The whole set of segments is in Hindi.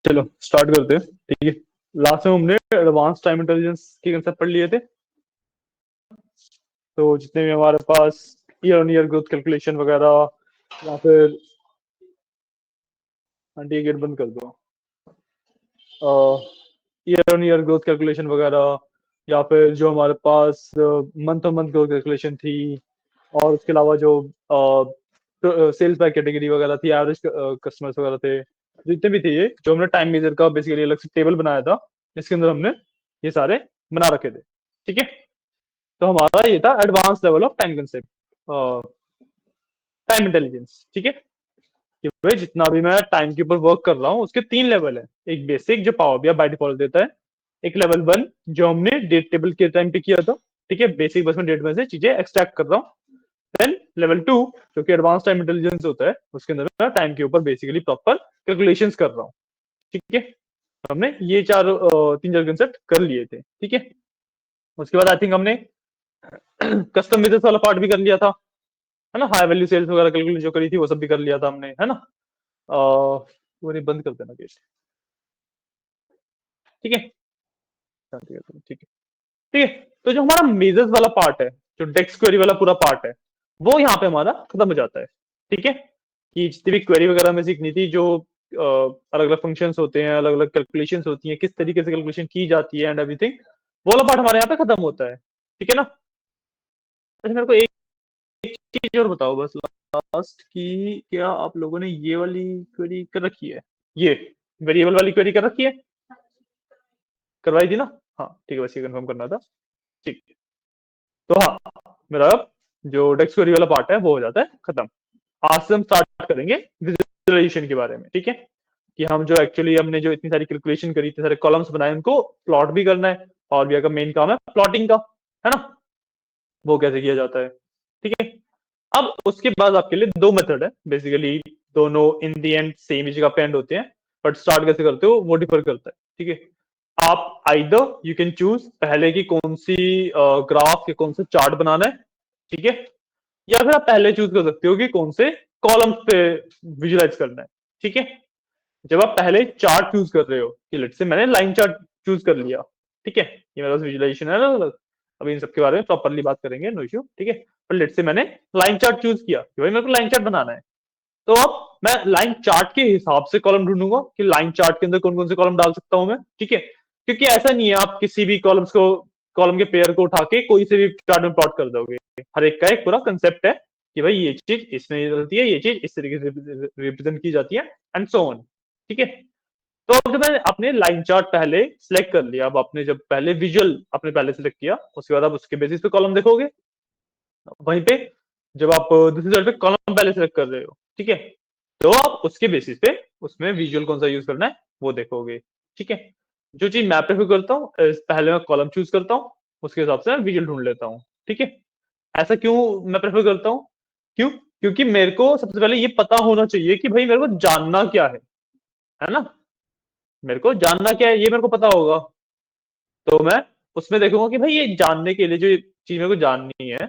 चलो स्टार्ट करते हैं। ठीक है, लास्ट में हमने एडवांस टाइम इंटेलिजेंस के कंसेप्ट पढ़ लिए थे। तो जितने भी हमारे पास year on year growth calculation वगैरह, या फिर आंटी गेट बंद कर दो, year on year growth calculation वगैरह, या फिर जो हमारे पास month on month growth calculation थी, और उसके अलावा जो सेल्स बाय कैटेगरी वगैरह थी, एवरेज कस्टमर्स वगैरह थे, जितने भी थे ये जो हमने टाइम मेजर का बेसिकली अलग से टेबल बनाया था, जिसके अंदर हमने ये सारे बना रखे थे। ठीक है, तो हमारा ये था advance level of time concept, time intelligence. ठीक है, कि भाई जितना भी मैं टाइम के ऊपर वर्क कर रहा हूँ उसके 3 लेवल है। एक बेसिक जो पावर बीआई बाय डिफॉल्ट देता है, एक लेवल 1 जो हमने डेट टेबल के टाइम पे किया था। ठीक है, बेसिक बस मैं डेट में से चीजें एक्सट्रैक्ट कर रहा हूँ। देन लेवल 2 जो कि एडवांस टाइम इंटेलिजेंस होता है, उसके अंदर मैं टाइम के ऊपर बेसिकली प्रॉपर कैलकुलेशंस कर रहा हूँ। ठीक है, तो हमने ये तीन चार कंसेप्ट कर लिए थे। ठीक है, उसके बाद आई थिंक हमने कस्टम बिजनेस वाला पार्ट भी कर लिया था, है ना। हाई वैल्यू सेल्स वगैरह कैलकुलेट जो करी थी वो सब भी कर लिया था हमने, है ना। वो नहीं बंद कर देना केस। ठीक है, ठीक है, ठीक है, ठीक है। तो जो हमारा मेजर्स वाला पार्ट है, जो डेक्स क्वेरी वाला पूरा पार्ट है, वो यहाँ पे हमारा खत्म हो जाता है। ठीक है, कि जितनी भी क्वेरी वगैरह में सीखनी थी, जो अलग अलग फंक्शंस होते हैं, अलग अलग कैलकुलेशंस होती हैं, किस तरीके से कैलकुलेशन की जाती है एंड एवरीथिंग, वो वाला पार्ट हमारे यहाँ पे खत्म होता है। ठीक है ना। अच्छा, मेरे को एक चीज और बताओ बस लास्ट की, क्या आप लोगों ने ये वाली क्वेरी कर रखी है? ये वेरिएबल वाली क्वेरी कर रखी है? करवाई थी ना? हाँ ठीक है, बस ये कंफर्म करना था। ठीक है, तो हाँ, मेरा अब जो डेक्स क्वेरी वाला पार्ट है वो हो जाता है खत्म। आज से हम स्टार्ट करेंगे विजुअलाइजेशन के बारे में। ठीक है, कि हम जो एक्चुअली हमने जो इतनी सारी कैलकुलेशन करी, इतने सारे कॉलम्स बनाए, उनको प्लॉट भी करना है। और भी का मेन काम है प्लॉटिंग का, है ना। वो कैसे किया जाता है? ठीक है, अब उसके बाद आपके लिए दो मेथड है बेसिकली, दोनों इन दी एंड सेम ही जगह पे एंड होते हैं, बट स्टार्ट कैसे करते हो वो डिफर करता है। ठीक है, आप आइदर यू कैन चूज पहले की कौन सी ग्राफ या कौन सा चार्ट बनाना है। ठीक है, या फिर आप पहले चूज कर सकते हो कि कौन से कॉलम्स पे विजुलाइज करना है। ठीक है, जब आप पहले चार्ट चूज कर रहे हो, कि लेट से मैंने लाइन चार्ट चूज कर लिया। ठीक है, ये मेरा विजुलाइजेशन है ना। अभी इन सब के बारे में प्रॉपरली बात करेंगे, नो इश्यू। ठीक है, पर लेट से मैंने लाइन चार्ट चूज किया कि भाई मेरे को लाइन चार्ट बनाना है, तो अब मैं लाइन चार्ट के हिसाब से कॉलम ढूंढूंगा कि लाइन चार्ट के अंदर कौन कौन से कॉलम डाल सकता हूं मैं। ठीक है, क्योंकि ऐसा नहीं है आप किसी भी कॉलम्स को, कॉलम के पेयर को उठा के कोई से भी चार्ट में प्लॉट कर दोगे। हर एक का एक पूरा कंसेप्ट है कि भाई ये चीज इसमें चलती है, ये चीज इस तरीके से रिप्रेजेंट की जाती है, एंड सो ऑन। ठीक है, तो अब जब मैंने अपने लाइन चार्ट पहले सिलेक्ट कर लिया, अब आपने जब पहले विजुअल आपने पहले सिलेक्ट किया, उसके बाद आप उसके बेसिस पे कॉलम देखोगे। वहीं पे जब आप दूसरी साइड पे कॉलम पहले सेलेक्ट कर रहे हो, ठीक है, तो आप उसके बेसिस पे उसमें विजुअल कौन सा यूज करना है वो देखोगे। ठीक है, जो चीज मैं प्रेफर करता हूँ, पहले मैं कॉलम चूज करता हूँ, उसके हिसाब से मैं विजुअल ढूंढ लेता हूँ। ठीक है, ऐसा क्यों मैं प्रेफर करता हूँ? क्यों? क्योंकि मेरे को सबसे पहले ये पता होना चाहिए कि भाई मेरे को जानना क्या है ना। मेरे को जानना क्या है ये मेरे को पता होगा, तो मैं उसमें देखूंगा कि भाई ये जानने के लिए, जो चीज मेरे को जाननी है,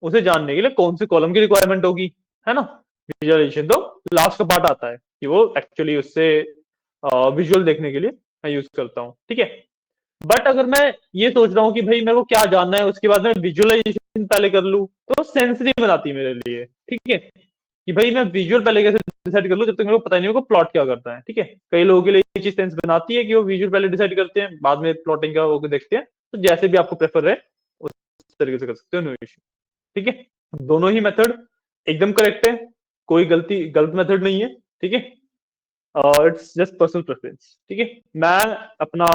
उसे जानने के लिए कौन से कॉलम की रिक्वायरमेंट होगी, है ना। विजुअलाइजेशन तो लास्ट का पार्ट आता है कि वो एक्चुअली उससे विजुअल देखने के लिए मैं यूज करता हूँ। ठीक है, बट अगर मैं ये सोच रहा हूँ कि भाई मेरे को क्या जानना है, उसके बाद मैं विजुअलाइजेशन पहले कर लूँ, तो सेंस नहीं बनाती मेरे लिए। ठीक है, कि भाई मैं विजुअल पहले कैसे डिसाइड कर लूँ जब तक मेरे को पता नहीं होगा प्लॉट क्या करता है। ठीक है, कई लोगों के लिए ये चीज सेंस बनाती है कि वो विजुअल पहले डिसाइड करते हैं, बाद में प्लॉटिंग का वो देखते हैं। तो जैसे भी आपको प्रेफर है उस तरीके से कर सकते हो, नो इश्यू। ठीक है, दोनों ही मेथड एकदम करेक्ट है, कोई गलत मेथड नहीं है। ठीक है, इट्स जस्ट पर्सनल प्रेफरेंस। ठीक है, मैं अपना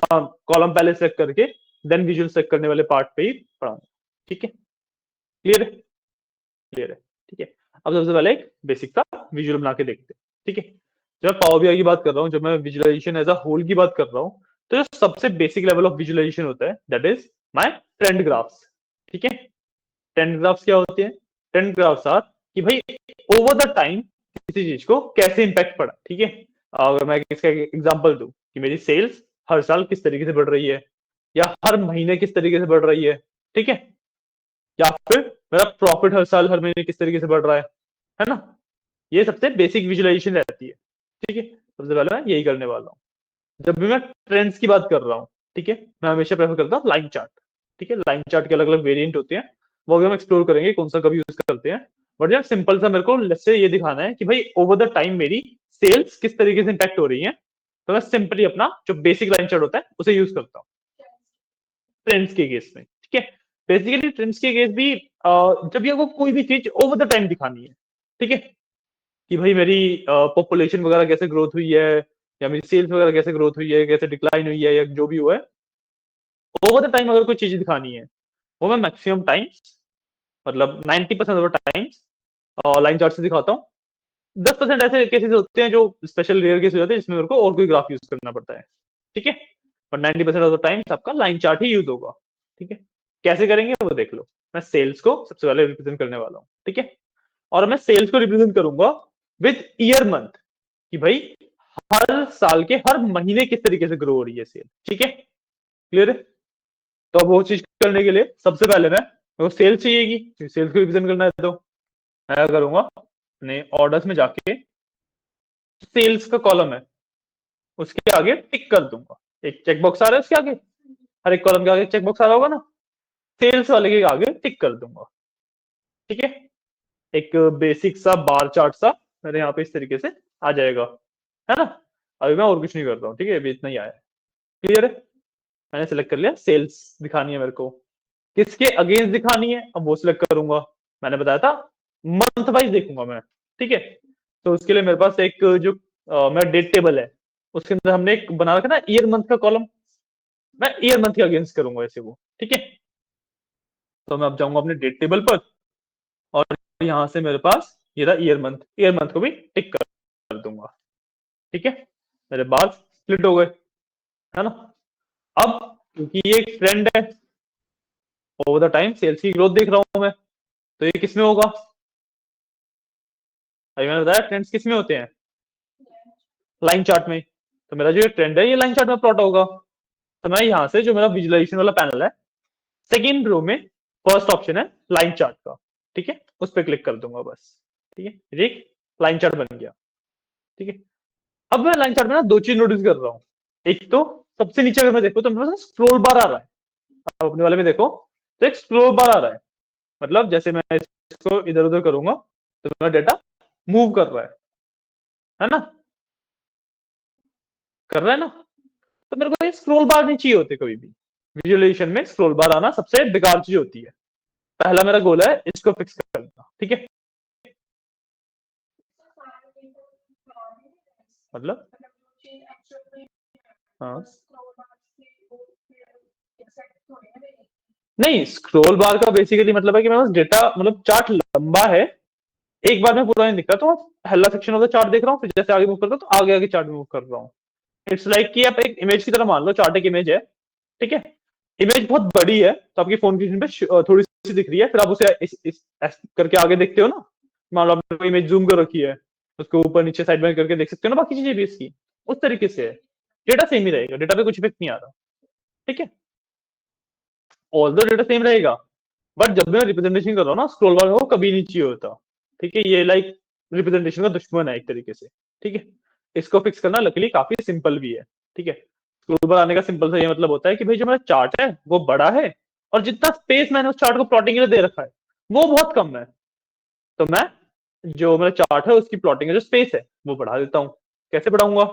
कॉलम पहले सेलेक्ट करके देन विजुअल सेलेक्ट करने वाले पार्ट पे ही पढ़ाऊंगा। ठीक है, क्लियर है? क्लियर है, ठीक है। अब सबसे पहले एक बेसिक सा विजुअल बना के देखते हैं। ठीक है, जब मैं पावर बीआई की बात कर रहा हूँ, जब मैं विजुअलाइजेशन एज अ होल की बात कर रहा हूँ, तो जो सबसे बेसिक लेवल ऑफ विजुअलाइजेशन होता है that is my trend graphs. ठीक है, ट्रेंड ग्राफ्स क्या होते हैं? ट्रेंड ग्राफ्स आर कि भाई ओवर द टाइम किसी चीज को कैसे इंपैक्ट पड़ा। ठीक है, अगर मैं इसका एग्जांपल दूं कि मेरी सेल्स हर साल किस तरीके से बढ़ रही है, या हर महीने किस तरीके से बढ़ रही है। ठीक है, या फिर मेरा प्रॉफिट हर साल हर महीने किस तरीके से बढ़ रहा है ना। ये सबसे बेसिक विजुअलाइजेशन रहती है। ठीक है, सबसे पहले मैं यही करने वाला हूँ। जब भी मैं ट्रेंड्स की बात कर रहा हूँ, ठीक है, मैं हमेशा प्रेफर करता हूँ लाइन चार्ट। ठीक है, लाइन चार्ट के अलग अलग वेरिएंट होते हैं, वो अगर हम एक्सप्लोर करेंगे कौन सा कभी यूज करते हैं। बट यार सिंपल सा मेरे को लेट्स से ये दिखाना है कि भाई ओवर द टाइम मेरी सेल्स किस तरीके से इंपैक्ट हो रही है, तो मैं सिंपली अपना जो बेसिक लाइन चार्ट होता है उसे यूज करता हूँ ट्रेंड्स के केस में। ठीक है, बेसिकली ट्रेंड्स के केस भी जब ये को कोई भी चीज ओवर द टाइम दिखानी है, ठीक है, कि भाई मेरी पॉपुलेशन वगैरह कैसे ग्रोथ हुई है, या मेरी सेल्स वगैरह कैसे ग्रोथ हुई है, कैसे डिक्लाइन हुई है, या जो भी हुआ है, ओवर द टाइम अगर कोई चीज दिखानी है, वो मैं मैक्सिमम टाइम्स, मतलब 90% of the times line chart से दिखाता हूँ। 10% ऐसे केसेस होते हैं जो स्पेशल रेयर केस हो जाते हैं जिसमें मेरे को और कोई ग्राफ यूज करना पड़ता है। ठीक है, पर 90% ऑफ द टाइम्स आपका लाइन चार्ट ही यूज होगा। ठीक है, कैसे करेंगे वो देख लो। मैं सेल्स को सबसे पहले रिप्रेजेंट करने वाला हूँ, ठीक है, और मैं सेल्स को रिप्रेजेंट करूंगा विद ईयर मंथ, कि भाई हर साल के हर महीने किस तरीके से ग्रो हो रही है सेल। ठीक है, क्लियर है। तो अब वो चीज करने के लिए सबसे पहले मैं सेल्स चाहिएगी, सेल्स को रिप्रेजेंट करना है, तो मैं क्या करूंगा, अपने ऑर्डर्स में जाके सेल्स का कॉलम है उसके आगे टिक कर दूंगा। एक चेकबॉक्स आ रहा है उसके आगे, हर एक कॉलम के आगे चेकबॉक्स आ रहा होगा ना, सेल्स वाले के आगे टिक कर दूंगा। ठीक है, एक बेसिक सा बार चार्ट सा मेरे यहाँ पे इस तरीके से आ जाएगा, है ना। अभी मैं और कुछ नहीं कर रहा हूँ, ठीक है, अभी इतना ही आया है। क्लियर है, मैंने सिलेक्ट कर लिया, सेल्स दिखानी है मेरे को, किसके अगेंस्ट दिखानी है अब वो सिलेक्ट करूंगा। मैंने बताया था मंथ वाइज देखूंगा मैं। ठीक है, तो उसके लिए मेरे पास एक जो मेरा डेट टेबल है उसके अंदर हमने एक बना रखा ना ईयर मंथ का कॉलम, मैं ईयर मंथ के अगेंस्ट करूंगा ऐसे वो। ठीक है, तो मैं अब जाऊंगा अपने डेट टेबल पर, और यहां से मेरे पास ये रहा ईयर मंथ को भी टिक कर दूंगा। ठीक है, मेरे बाल स्प्लिट हो गए, है ना। अब क्योंकि ये एक ट्रेंड है, ओवर द टाइम सेल्स की ग्रोथ देख रहा हूं मैं, तो ये किसमें होगा, अभी मैंने बताया ट्रेंड्स किसमें होते हैं, लाइन चार्ट में। तो मेरा जो ये ट्रेंड है ये लाइन चार्ट में प्लॉट होगा। तो मैं यहाँ से जो मेरा विजुअलाइजेशन वाला पैनल है, सेकेंड रो में फर्स्ट ऑप्शन है लाइन चार्ट का। ठीक है, उस पर क्लिक कर दूंगा बस। ठीक है, एक लाइन चार्ट बन गया। ठीक है, अब मैं लाइन चार्ट में ना दो चीज नोटिस कर रहा हूँ। एक तो सबसे नीचे अगर मैं देखूँ तो मेरे पास स्क्रोल बार आ रहा है। अब अपने वाले में देखो तो एक स्क्रोल बार आ रहा है, मतलब जैसे मैं इसको इधर उधर करूंगा तो मेरा डेटा मूव कर रहा है ना, कर रहा है ना। तो मेरे को ये स्क्रोल बार नहीं चाहिए होते कभी भी। विजुअलाइजेशन में स्क्रोल बार आना सबसे बेकार चीज होती है। पहला मेरा गोल है इसको फिक्स करना। ठीक है, मतलब हाँ, नहीं स्क्रोल बार का बेसिकली मतलब है कि मेरे पास डेटा मतलब चार्ट लंबा है, एक बार में पूरा नहीं दिख रहा, तो पहला सेक्शन ऑफ द चार्ट देख रहा हूँ, फिर जैसे आगे मूव कर रहा हूँ तो आगे आगे चार्ट मूव कर रहा हूँ। इट्स लाइक कि आप एक इमेज की तरह मान लो, चार्ट एक इमेज है। ठीक है, इमेज बहुत बड़ी है तो आपकी फोन की स्क्रीन पे थोड़ी सी दिख रही है, फिर आप उसे ऐसे करके आगे देखते हो ना। मान लो आपने इमेज जूम कर रखी है, उसको ऊपर नीचे साइड में करके देख सकते हो ना बाकी चीजें भी इसकी। उस तरीके से है, डेटा सेम ही रहेगा, डेटा पे कुछ इफेक्ट नहीं आ रहा। ठीक है, ऑल दो डेटा सेम रहेगा, बट जब मैं रिप्रेजेंटेशन कर रहा हूँ ना स्क्रॉल बार वो कभी नहीं चाहिए होता। ठीक है, ये लाइक रिप्रेजेंटेशन का दुश्मन है एक तरीके से। ठीक है, इसको फिक्स करना लकीली काफी सिंपल भी है। ठीक है, स्क्रॉल बार आने का सिंपल सा ये मतलब होता है कि भाई जो मेरा चार्ट है वो बड़ा है, और जितना स्पेस मैंने उस चार्ट को प्लॉटिंग के लिए दे रखा है वो बहुत कम है। तो मैं जो मेरा चार्ट है उसकी प्लॉटिंग का जो स्पेस है वो बढ़ा देता हूँ। कैसे बढ़ाऊंगा,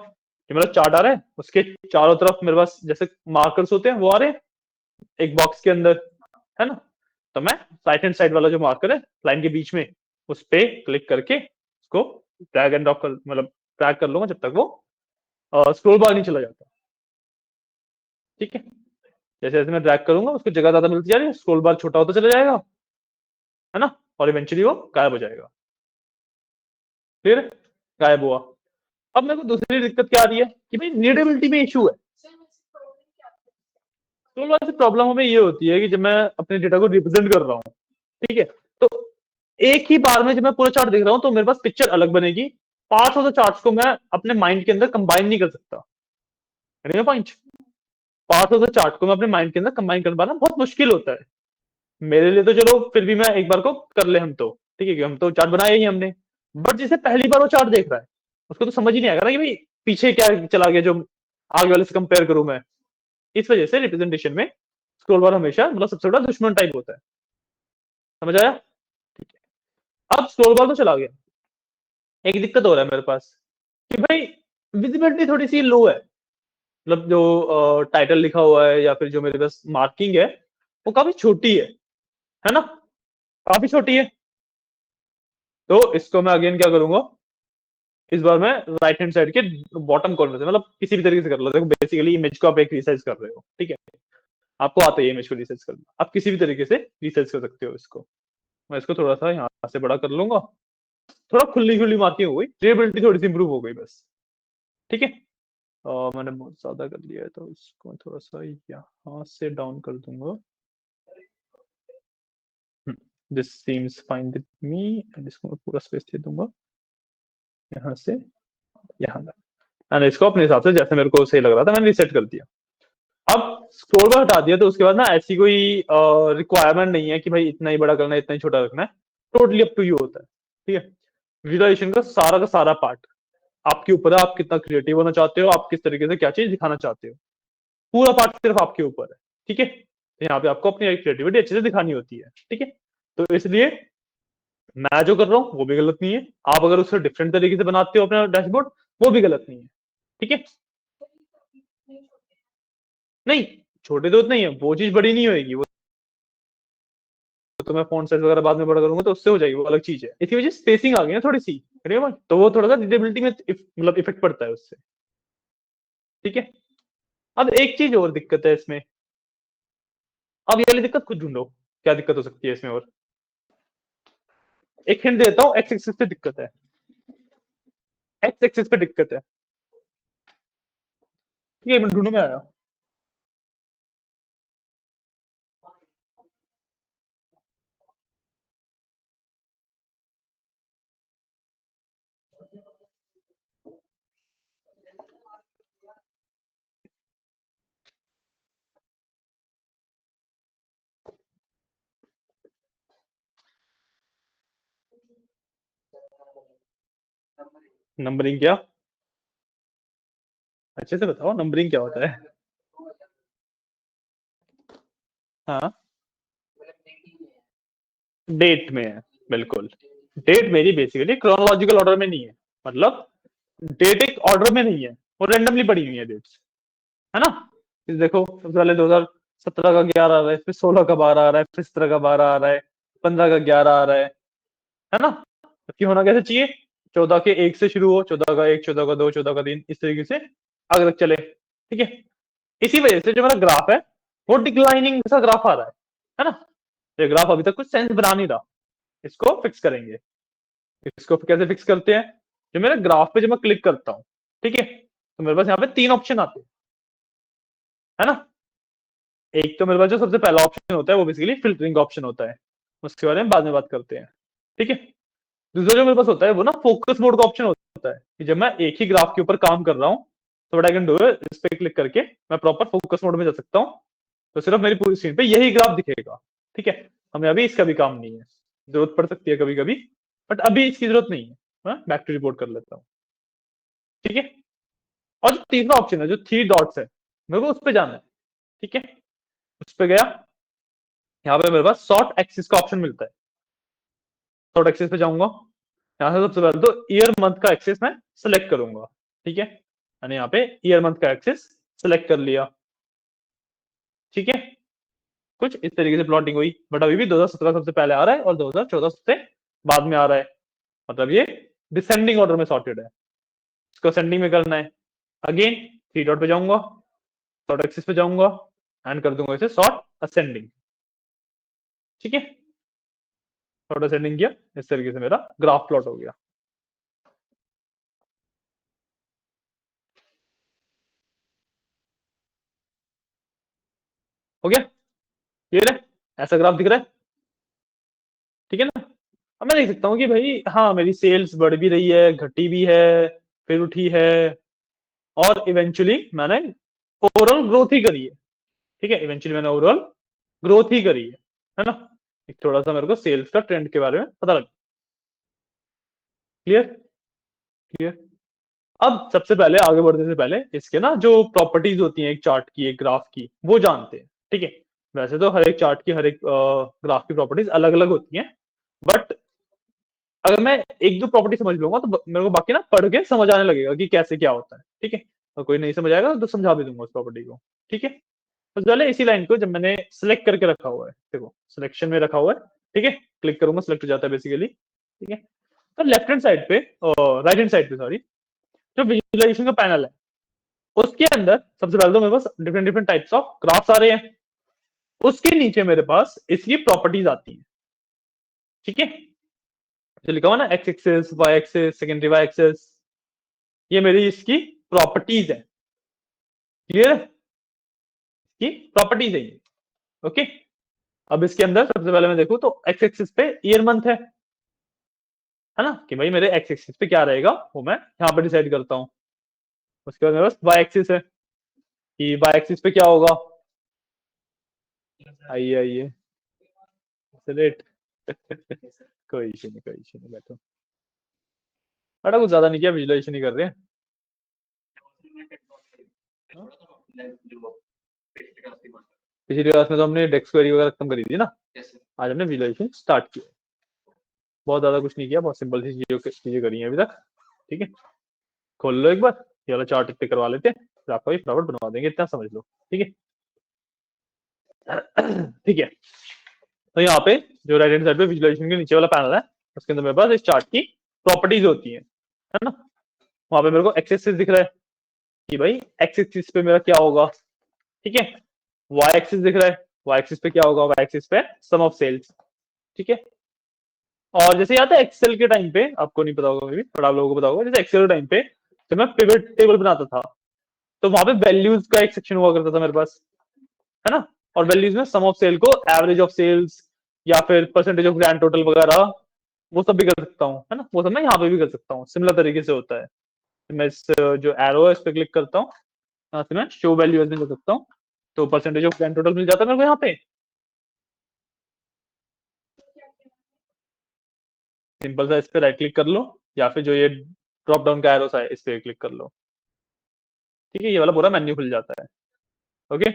जो मेरा चार्ट आ रहा है उसके चारों तरफ मेरे पास जैसे मार्कर्स होते हैं वो आ रहे हैं एक बॉक्स के अंदर, है ना। तो मैं राइट हैंड साइड वाला जो मार्कर है लाइन के बीच में, उस पे क्लिक करके उसको ड्रैग एंड ड्रॉप कर, मतलब ड्रैग कर लूंगा जब तक वो स्क्रॉल बार नहीं चला जाता। ठीक है, जैसे जैसे मैं ड्रैग करूंगा उसको जगह ज्यादा मिलती जा रही है, स्क्रॉल बार छोटा होता चला जाएगा, है ना, और इवेंचुअली वो गायब हो जाएगा। फिर गायब हुआ। अब मेरे को दूसरी दिक्कत क्या आ रही है कि भाई रीडेबिलिटी में इशू है। तो वैसे प्रॉब्लम हमें ये होती है कि जब मैं अपने डेटा को रिप्रेजेंट कर रहा हूँ, ठीक है, तो एक ही बार में जब मैं पूरा चार्ट देख रहा हूँ तो मेरे पास पिक्चर अलग बनेगी। पार्ट्स ऑफ द चार्ट्स को मैं अपने माइंड के अंदर कंबाइन नहीं कर सकता। Point, parts of the chart को मैं अपने माइंड के अंदर कंबाइन कर पाना बहुत मुश्किल होता है मेरे लिए। तो चलो फिर भी मैं एक बार को कर ले हम तो, ठीक है, कि हम तो चार्ट बनाया ही हमने। बट जिसे पहली बार वो चार्ट देख रहा है उसको तो समझ ही नहीं आएगा ना कि भाई पीछे क्या चला गया जो आगे वाले से कंपेयर करूं मैं। इस वजह से रिप्रेजेंटेशन में स्क्रॉल बार हमेशा मतलब सबसे बड़ा दुश्मन टाइप होता है। समझ आया? अब स्क्रॉल बार तो चला गया, एक दिक्कत हो रहा है मेरे पास कि भाई विजिबिलिटी थोड़ी सी लो है। मतलब जो टाइटल लिखा हुआ है या फिर जो मेरे पास मार्किंग है वो काफी छोटी है ना, काफी छोटी है। तो इसको मैं अगेन क्या करूंगा, इस बार मैं राइट हैंड साइड के बॉटम कॉर्नर से मतलब किसी भी तरीके से कर लो। देखो बेसिकली इमेज को आप एक रिसाइज कर रहे हो, ठीक है, आपको आता है इमेज को रिसाइज करना, आप किसी भी तरीके से रिसाइज कर सकते हो इसको। मैं इसको थोड़ा सा यहाँ से बड़ा कर लूंगा, थोड़ा खुली खुली मार्किंग हो गई, रीडेबिलिटी थोड़ी सी इंप्रूव हो गई बस। ठीक है, मैंने बहुत ज्यादा कर लिया है तो इसको थोड़ा सा यहाँ से डाउन कर दूंगा। This seems fine with me and इसको मैं पूरा स्पेस दे दूंगा यहाँ से यहाँ तक। मैंने इसको अपने हिसाब से जैसे मेरे को सही लग रहा था मैंने रीसेट कर दिया। अब स्क्रोल बार हटा दिया तो उसके बाद ना ऐसी कोई रिक्वायरमेंट नहीं है कि भाई इतना ही बड़ा करना है इतना ही छोटा रखना है, टोटली अप टू यू होता है। ठीक है, विजुअलाइजेशन का सारा पार्ट आपके ऊपर है, आप कितना क्रिएटिव होना चाहते हो, आप किस तरीके से क्या चीज दिखाना चाहते हो, पूरा पार्ट सिर्फ आपके ऊपर है। ठीक है, तो यहाँ पे आपको अपनी क्रिएटिविटी अच्छे से दिखानी होती है। ठीक है, तो इसलिए मैं जो कर रहा हूँ वो भी गलत नहीं है, आप अगर उससे डिफरेंट तरीके से बनाते हो अपना डैशबोर्ड वो भी गलत नहीं है। ठीक है, नहीं छोटे तो नहीं है, वो चीज बड़ी नहीं होगी, वो तो मैं फॉन्ट साइज वगैरह बाद में बड़ा करूंगा तो उससे हो जाएगी, वो अलग चीज है। इसी वजह से स्पेसिंग आ गई ना थोड़ी सी, तो वो थोड़ा सा रीडेबिलिटी में मतलब इफेक्ट पड़ता है उससे। ठीक है, अब एक चीज और दिक्कत है इसमें, अब ये वाली दिक्कत खुद ढूंढो क्या दिक्कत हो सकती है इसमें। और एक हिंट देता हूँ, एक्स एक्सिस पे दिक्कत है, एक्स एक्सिस पे दिक्कत है। ठीक है, मैं ढूंढू में आया। नंबरिंग क्या, अच्छे से बताओ नंबरिंग क्या होता है। हाँ, डेट में है, बिल्कुल। डेट मेरी बेसिकली क्रोनोलॉजिकल ऑर्डर में नहीं है, मतलब डेट एक ऑर्डर में नहीं है, वो रैंडमली पड़ी हुई है डेट्स, है ना। फिर देखो सबसे पहले 2017 का 11 आ रहा है, फिर 16 का 12 आ रहा है, फिर 17 का 12 आ रहा है, 15 का 11 आ रहा है ना। जबकि होना कैसे चाहिए, 14 के 1 से शुरू हो, 14 का 1, 14 का 2, 14 का 3, इस तरीके से आगे तक चले। ठीक है, इसी वजह से जो मेरा ग्राफ है वो डिक्लाइनिंग सा ग्राफ आ रहा है ना। ये ग्राफ अभी तक कुछ सेंस बना नहीं रहा, इसको फिक्स करेंगे। इसको कैसे फिक्स करते हैं, जो मेरे ग्राफ पे जब मैं क्लिक करता हूँ, ठीक है, तो मेरे पास यहाँ पे 3 ऑप्शन आते हैं, है ना। एक तो मेरे पास जो सबसे पहला ऑप्शन होता है वो बेसिकली फिल्टरिंग ऑप्शन होता है, उसके बारे में बाद में बात करते हैं। ठीक है, दूसरा जो मेरे पास होता है वो ना फोकस मोड का ऑप्शन होता है कि जब मैं एक ही ग्राफ के ऊपर काम कर रहा हूँ तो व्हाट आई कैन डू है इस पे क्लिक करके मैं प्रॉपर फोकस मोड में जा सकता हूँ, तो सिर्फ मेरी पूरी स्क्रीन पे यही ग्राफ दिखेगा। ठीक है, हमें अभी इसका भी काम नहीं है, जरूरत पड़ सकती है कभी कभी, बट अभी इसकी जरूरत नहीं है। बैक टू रिपोर्ट कर लेता हूँ। ठीक है, और जो तीसरा ऑप्शन है जो 3 डॉट्स है, मेरे को उस पर जाना है। ठीक है, उस पर गया, यहाँ पे मेरे पास शॉर्ट एक्सिस का ऑप्शन मिलता है, शॉर्ट एक्सिस पे जाऊंगा, यहाँ से सबसे पहले तो ईयर मंथ का एक्सिस मैं सेलेक्ट करूंगा। ठीक है, मैंने यहाँ पे ईयर मंथ का एक्सिस सेलेक्ट कर लिया। ठीक है, कुछ इस तरीके से प्लॉटिंग हुई, बट अभी भी 2017 सबसे पहले आ रहा है और 2014 सबसे बाद में आ रहा है, मतलब ये डिसेंडिंग ऑर्डर में सॉर्टेड है। इसको असेंडिंग में करना है, अगेन 3 डॉट पे जाऊंगा, शॉर्ट एक्सिस पे जाऊंगा एंड कर दूंगा इसे शॉर्ट असेंडिंग। ठीक है, शॉर्ट असेंडिंग किया, इस तरीके से मेरा ग्राफ प्लॉट हो गया। हो गया, ये रहे, ऐसा ग्राफ दिख रहा है। ठीक है ना, अब मैं देख सकता हूँ कि भाई हाँ मेरी सेल्स बढ़ भी रही है, घटी भी है, फिर उठी है, और इवेंचुअली मैंने ओवरऑल ग्रोथ ही करी है। ठीक है, इवेंचुअली मैंने ओवरऑल ग्रोथ ही करी है ना। एक थोड़ा सा मेरे को सेल्स का ट्रेंड के बारे में पता लगा। Clear, clear. अब सबसे पहले आगे बढ़ने से पहले इसके ना जो प्रॉपर्टीज होती हैं एक चार्ट की, एक ग्राफ की, वो जानते हैं। ठीक है, वैसे तो हर एक चार्ट की, हर एक ग्राफ की प्रॉपर्टीज अलग अलग होती हैं, बट अगर मैं एक दो प्रॉपर्टी समझ लूंगा तो मेरे को बाकी ना पढ़ के समझ आने लगेगा कि कैसे क्या होता है। ठीक है, और कोई नहीं समझ आएगा तो समझा भी दूंगा उस प्रॉपर्टी को। ठीक है, तो पहले इसी लाइन को जब मैंने सिलेक्ट करके रखा हुआ है, देखो सिलेक्शन में रखा हुआ है। ठीक है, क्लिक करूंगा सिलेक्ट हो जाता है बेसिकली। ठीक है, तो लेफ्ट हैंड साइड पे, राइट हैंड साइड पे सॉरी, जो विजुअलाइजेशन का पैनल है उसके अंदर सबसे पहले तो मेरे पास different different types of graphs आ रहे हैं। उसके नीचे मेरे पास इसकी प्रॉपर्टीज आती है। ठीक है, जो लिखा हुआ ना X axis, Y axis, secondary Y axis, ये मेरी इसकी प्रॉपर्टीज है। क्लियर है, ये प्रॉपर्टीज है ये। ओके, अब इसके अंदर सबसे पहले मैं देखूं तो एक्स एक्सिस पे ईयर मंथ है ना, कि भाई मेरे एक्स एक्सिस पे क्या रहेगा वो मैं यहाँ पे डिसाइड करता हूँ। उसके बाद मेरे पास वाई एक्सिस है कि वाई एक्सिस पे क्या होगा। आइए आइए, रेट कोई इशू नहीं, कोई इशू नहीं, बैठो। बड़ा कुछ ज्यादा नहीं किया, विजुलाइजेशन ही कर रहे हैं। पिछली क्लास में तो हमने डेक्स क्वेरी वगैरह खत्म करी थी ना, आज हमने विजुलाइजेशन स्टार्ट किया। बहुत ज्यादा कुछ नहीं किया, बहुत सिंपल सी चीजें करी हैं अभी तक। ठीक है, खोल लो एक बार, ये वाला चार्ट इतने करवा लेते हैं, फिर आपका भी फटाफट बनवा देंगे, इतना समझ लो। ठीक है ठीक है, तो यहाँ पे जो राइट हैंड साइड पे विजुलाइजेशन के नीचे वाला पैनल है, उसके अंदर मेरे पास इस चार्ट की प्रॉपर्टीज होती है ना। वहां पे मेरे को एक्स एक्सिस दिख रहा है कि भाई एक्स एक्सिस पे मेरा क्या होगा। ठीक है, वाई एक्सिस दिख रहा है, वाई एक्सिस पे क्या होगा, वाई एक्सिस पे सम ऑफ सेल्स। ठीक है, और जैसे याद है एक्सेल के टाइम पे, आपको नहीं पता होगा मे भी, पर आप लोगों को पता होगा, जैसे एक्सेल के टाइम पे जब मैं पिवट टेबल बनाता था तो वहां पे वैल्यूज का एक सेक्शन हुआ करता था मेरे पास, है ना। और वैल्यूज में सम ऑफ सेल को एवरेज ऑफ सेल्स या फिर परसेंटेज ऑफ ग्रैंड टोटल वगैरह वो सब भी कर सकता हूँ, है ना। वो सब मैं यहाँ पे भी कर सकता हूँ, सिमिलर तरीके से होता है। तो मैं इस जो एरो है इस पे क्लिक करता हूँ, यहाँ से मैं शो वैल्यू में कर सकता हूँ, तो परसेंटेज ऑफ ग्रैंड टोटल मिल जाता है मेरे को यहाँ पे। सिंपल सा इस पे राइट क्लिक कर लो, या फिर जो ये ड्रॉप डाउन का एरो सा है इस पे क्लिक कर लो। ठीक है, ये वाला पूरा मेन्यू खुल जाता है। ओके,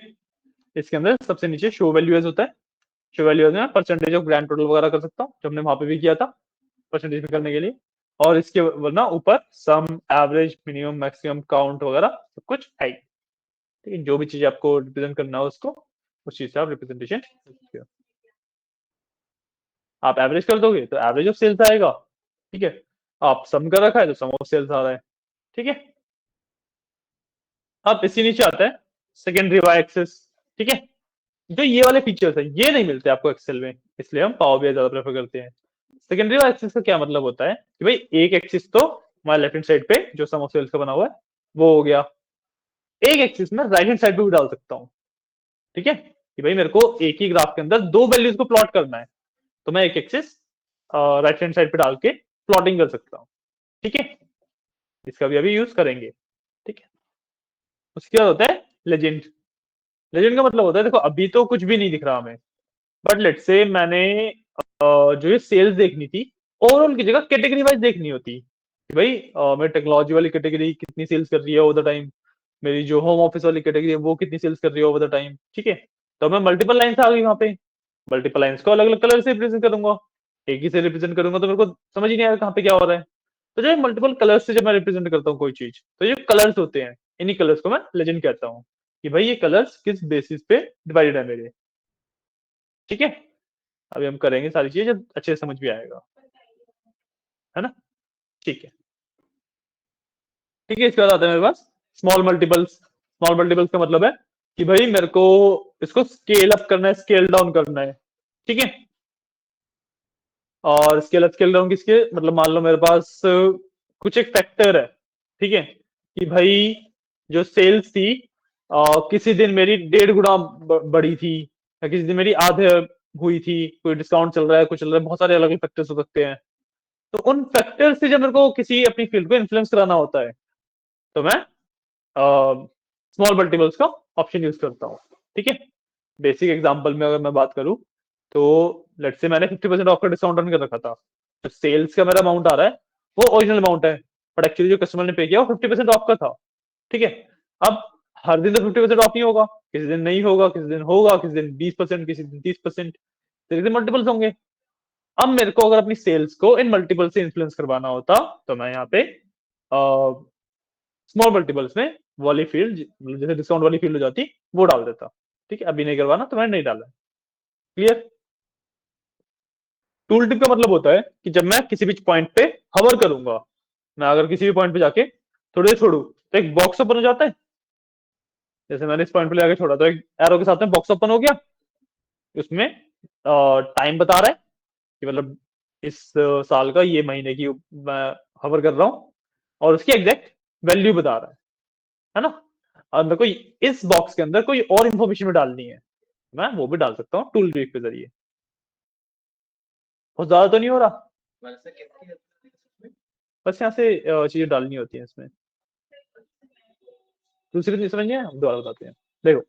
इसके अंदर सबसे नीचे शो वैल्यूज होता है। शो वैल्यूज में परसेंटेज ऑफ ग्रैंड टोटल वगैरह कर सकता हूँ, जो हमने वहां पे भी किया था परसेंटेज में करने के लिए। और इसके वरना ऊपर सम, एवरेज, मिनिमम, मैक्सिमम, काउंट वगैरह सब कुछ है। ठीक है, जो भी चीज आपको रिप्रेजेंट करना हो उसको, उस चीज से आप रिप्रेजेंटेशन। आप एवरेज कर दोगे तो एवरेज ऑफ सेल्स आएगा। ठीक है, आप सम कर रखा है तो सम ऑफ सेल्स आ रहा है। ठीक है, अब इसके नीचे आता है सेकेंडरी वाई एक्सेस। ठीक है, जो ये वाले फीचर्स है ये नहीं मिलते आपको एक्सेल में, इसलिए हम पावर बीआई ज्यादा प्रेफर करते हैं। सेकेंडरी वाई एक्सेस का क्या मतलब होता है कि भाई एक एक्सिस तो हमारे लेफ्ट हैंड साइड पे जो सम ऑफ सेल्स का बना हुआ है वो हो गया, एक एक्सिस में राइट हैंड साइड पे भी डाल सकता हूँ। ठीक है, कि भाई मेरे को एक ही ग्राफ के अंदर दो वैल्यूज को प्लॉट करना है, तो मैं एक एक्सिस राइट हैंड साइड पे डाल के प्लॉटिंग कर सकता हूँ। ठीक है, इसका भी अभी यूज करेंगे। ठीक है, उसके बाद होता है लेजेंड। लेजेंड का मतलब होता है, देखो अभी तो कुछ भी नहीं दिख रहा हमें, बट लेट से मैंने जो ये सेल्स देखनी थी ओवरऑल की जगह कैटेगरी वाइज देखनी होती कि भाई मेरी टेक्नोलॉजी वाली कैटेगरी कितनी सेल्स कर रही है ओवर द टाइम, मेरी जो होम ऑफिस वाली कैटेगरी है वो कितनी सेल्स कर रही है ओवर द टाइम। ठीक है, तो मैं मल्टीपल लाइन्स आ गई वहां पे, मल्टीपल लाइन्स को अलग अलग कलर से रिप्रेजेंट करूंगा। एक ही से रिप्रेजेंट करूंगा तो मेरे को समझ ही नहीं आएगा कहाँ पे क्या हो रहा है। तो जो मल्टीपल कलर्स से जब मैं रिप्रेजेंट करता हूँ कोई चीज, तो ये कलर्स होते हैं, इन्हीं कलर्स को मैं लेजेंड कहता हूँ कि भाई ये कलर्स किस बेसिस पे डिवाइडेड है मेरे। ठीक है, अभी हम करेंगे सारी चीजें जब अच्छे से समझ भी आएगा, है ना। ठीक है, ठीक है, इसके बाद आता है मेरे पास स्मॉल मल्टीपल्स। स्मॉल मल्टीपल्स का मतलब है कि भाई मेरे को इसको स्केल अप करना है, स्केल डाउन करना है। ठीक है, और स्केल अप स्केल डाउन किसके मतलब, मान लो मेरे पास कुछ एक फैक्टर है। ठीक है, कि भाई जो सेल्स थी किसी दिन मेरी 1.5 गुना बढ़ी थी, या किसी दिन मेरी आधे हुई थी, कोई डिस्काउंट चल रहा है, कुछ चल रहा है, बहुत सारे अलग अलग फैक्टर्स हो सकते हैं। तो उन फैक्टर से जब मेरे को किसी अपनी फील्ड को इन्फ्लुएंस कराना होता है तो मैं स्मॉल मल्टीपल्स का ऑप्शन यूज करता हूँ। ठीक है, बेसिक एग्जांपल में अगर मैं बात करूं तो लेट्स से मैंने 50% ऑफ का डिस्काउंट रन कर रखा था, तो सेल्स का मेरा अमाउंट आ रहा है वो ओरिजिनल अमाउंट है, बट एक्चुअली जो कस्टमर ने पे किया वो 50% ऑफ का था। ठीक है, अब हर दिन तो 50% ऑफ नहीं होगा, किसी दिन नहीं होगा, किसी दिन होगा, किसी दिन 20%, किसी दिन 30%, तो मल्टीपल्स होंगे। अब मेरे को अगर अपनी सेल्स को इन मल्टीपल से इन्फ्लुएंस करवाना होता तो मैं यहाँ पे स्मॉल मल्टीपल्स में वाली फील्ड, जैसे डिस्काउंट वाली फील्ड हो जाती वो डाल देता। ठीक है, अभी नहीं करवाना तो मैंने नहीं डाला। क्लियर? टूल टिप का मतलब होता है कि जब मैं किसी भी पॉइंट पे हवर करूंगा, मैं अगर किसी भी पॉइंट पे जाके थोड़ी देर छोड़ू तो एक बॉक्स ओपन हो जाता है। जैसे मैंने इस पॉइंट पे जाके छोड़ा तो एक एरो के साथ में बॉक्स ओपन हो गया, उसमें टाइम बता रहा है कि मतलब इस साल का ये महीने की मैं हवर कर रहा हूं, और उसकी एग्जैक्ट वैल्यू बता रहा है ना। और मेरे को इस बॉक्स के अंदर कोई और इंफॉर्मेशन भी डालनी है, मैं वो भी डाल सकता हूँ टूल ट्रिक के जरिए। बहुत ज्यादा तो नहीं हो रहा, बस यहाँ से चीजें डालनी होती हैं इसमें। दूसरी चीज समझिए, हम दोबारा बताते हैं। देखो,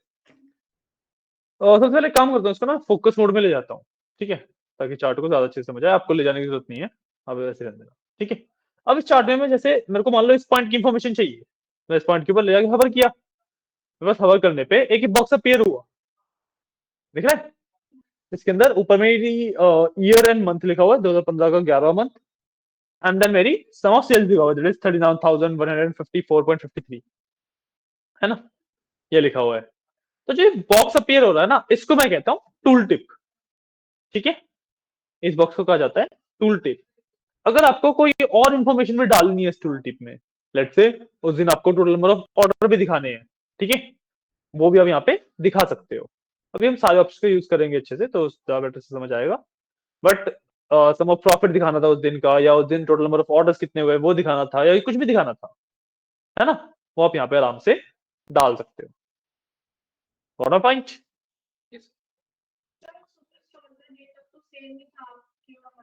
सबसे पहले काम करता हूँ, इसको ना फोकस मोड में ले जाता हूँ। ठीक है, ताकि चार्ट को ज्यादा अच्छे से समझ आए। आपको ले जाने की जरूरत नहीं है, आप वैसे रहने देना। ठीक है, अब इस चार्ट में जैसे मेरे को मान लो इस पॉइंट की इंफॉर्मेशन चाहिए, मैं इस पॉइंट के ऊपर ले जाके हवर किया, बस हवर करने पे एक ही बॉक्स अपीयर हुआ, दिख रहा है? इसके अंदर ऊपर मेरी ईयर एंड मंथ लिखा हुआ है, 2015 का 11वां मंथ, एंड देन मेरी सम ऑफ सेल्स लिखा हुआ है, दैट इज 39,154.53, है ना, ये लिखा हुआ है। तो जो बॉक्स अपीयर हो रहा है ना, इसको मैं कहता हूं टूल टिप। ठीक है, इस बॉक्स को कहा जाता है टूल टिप। अगर आपको कोई और इंफॉर्मेशन भी डालनी है इस टूल टिप में, लेट्स से उस दिन आपको टोटल नंबर ऑफ ऑर्डर भी दिखाने हैं, ठीक है, वो भी आप यहाँ पे दिखा सकते हो। अभी हम सारे ऑप्शन का यूज करेंगे अच्छे से तो ज्यादा बेटर से समझ आएगा। बट सम ऑफ प्रॉफिट दिखाना था उस दिन का, या उस दिन टोटल नंबर ऑफ ऑर्डर्स कितने हुए वो दिखाना था, या कुछ भी दिखाना था, है ना, वो आप यहाँ पे आराम से डाल सकते हो। Got a point?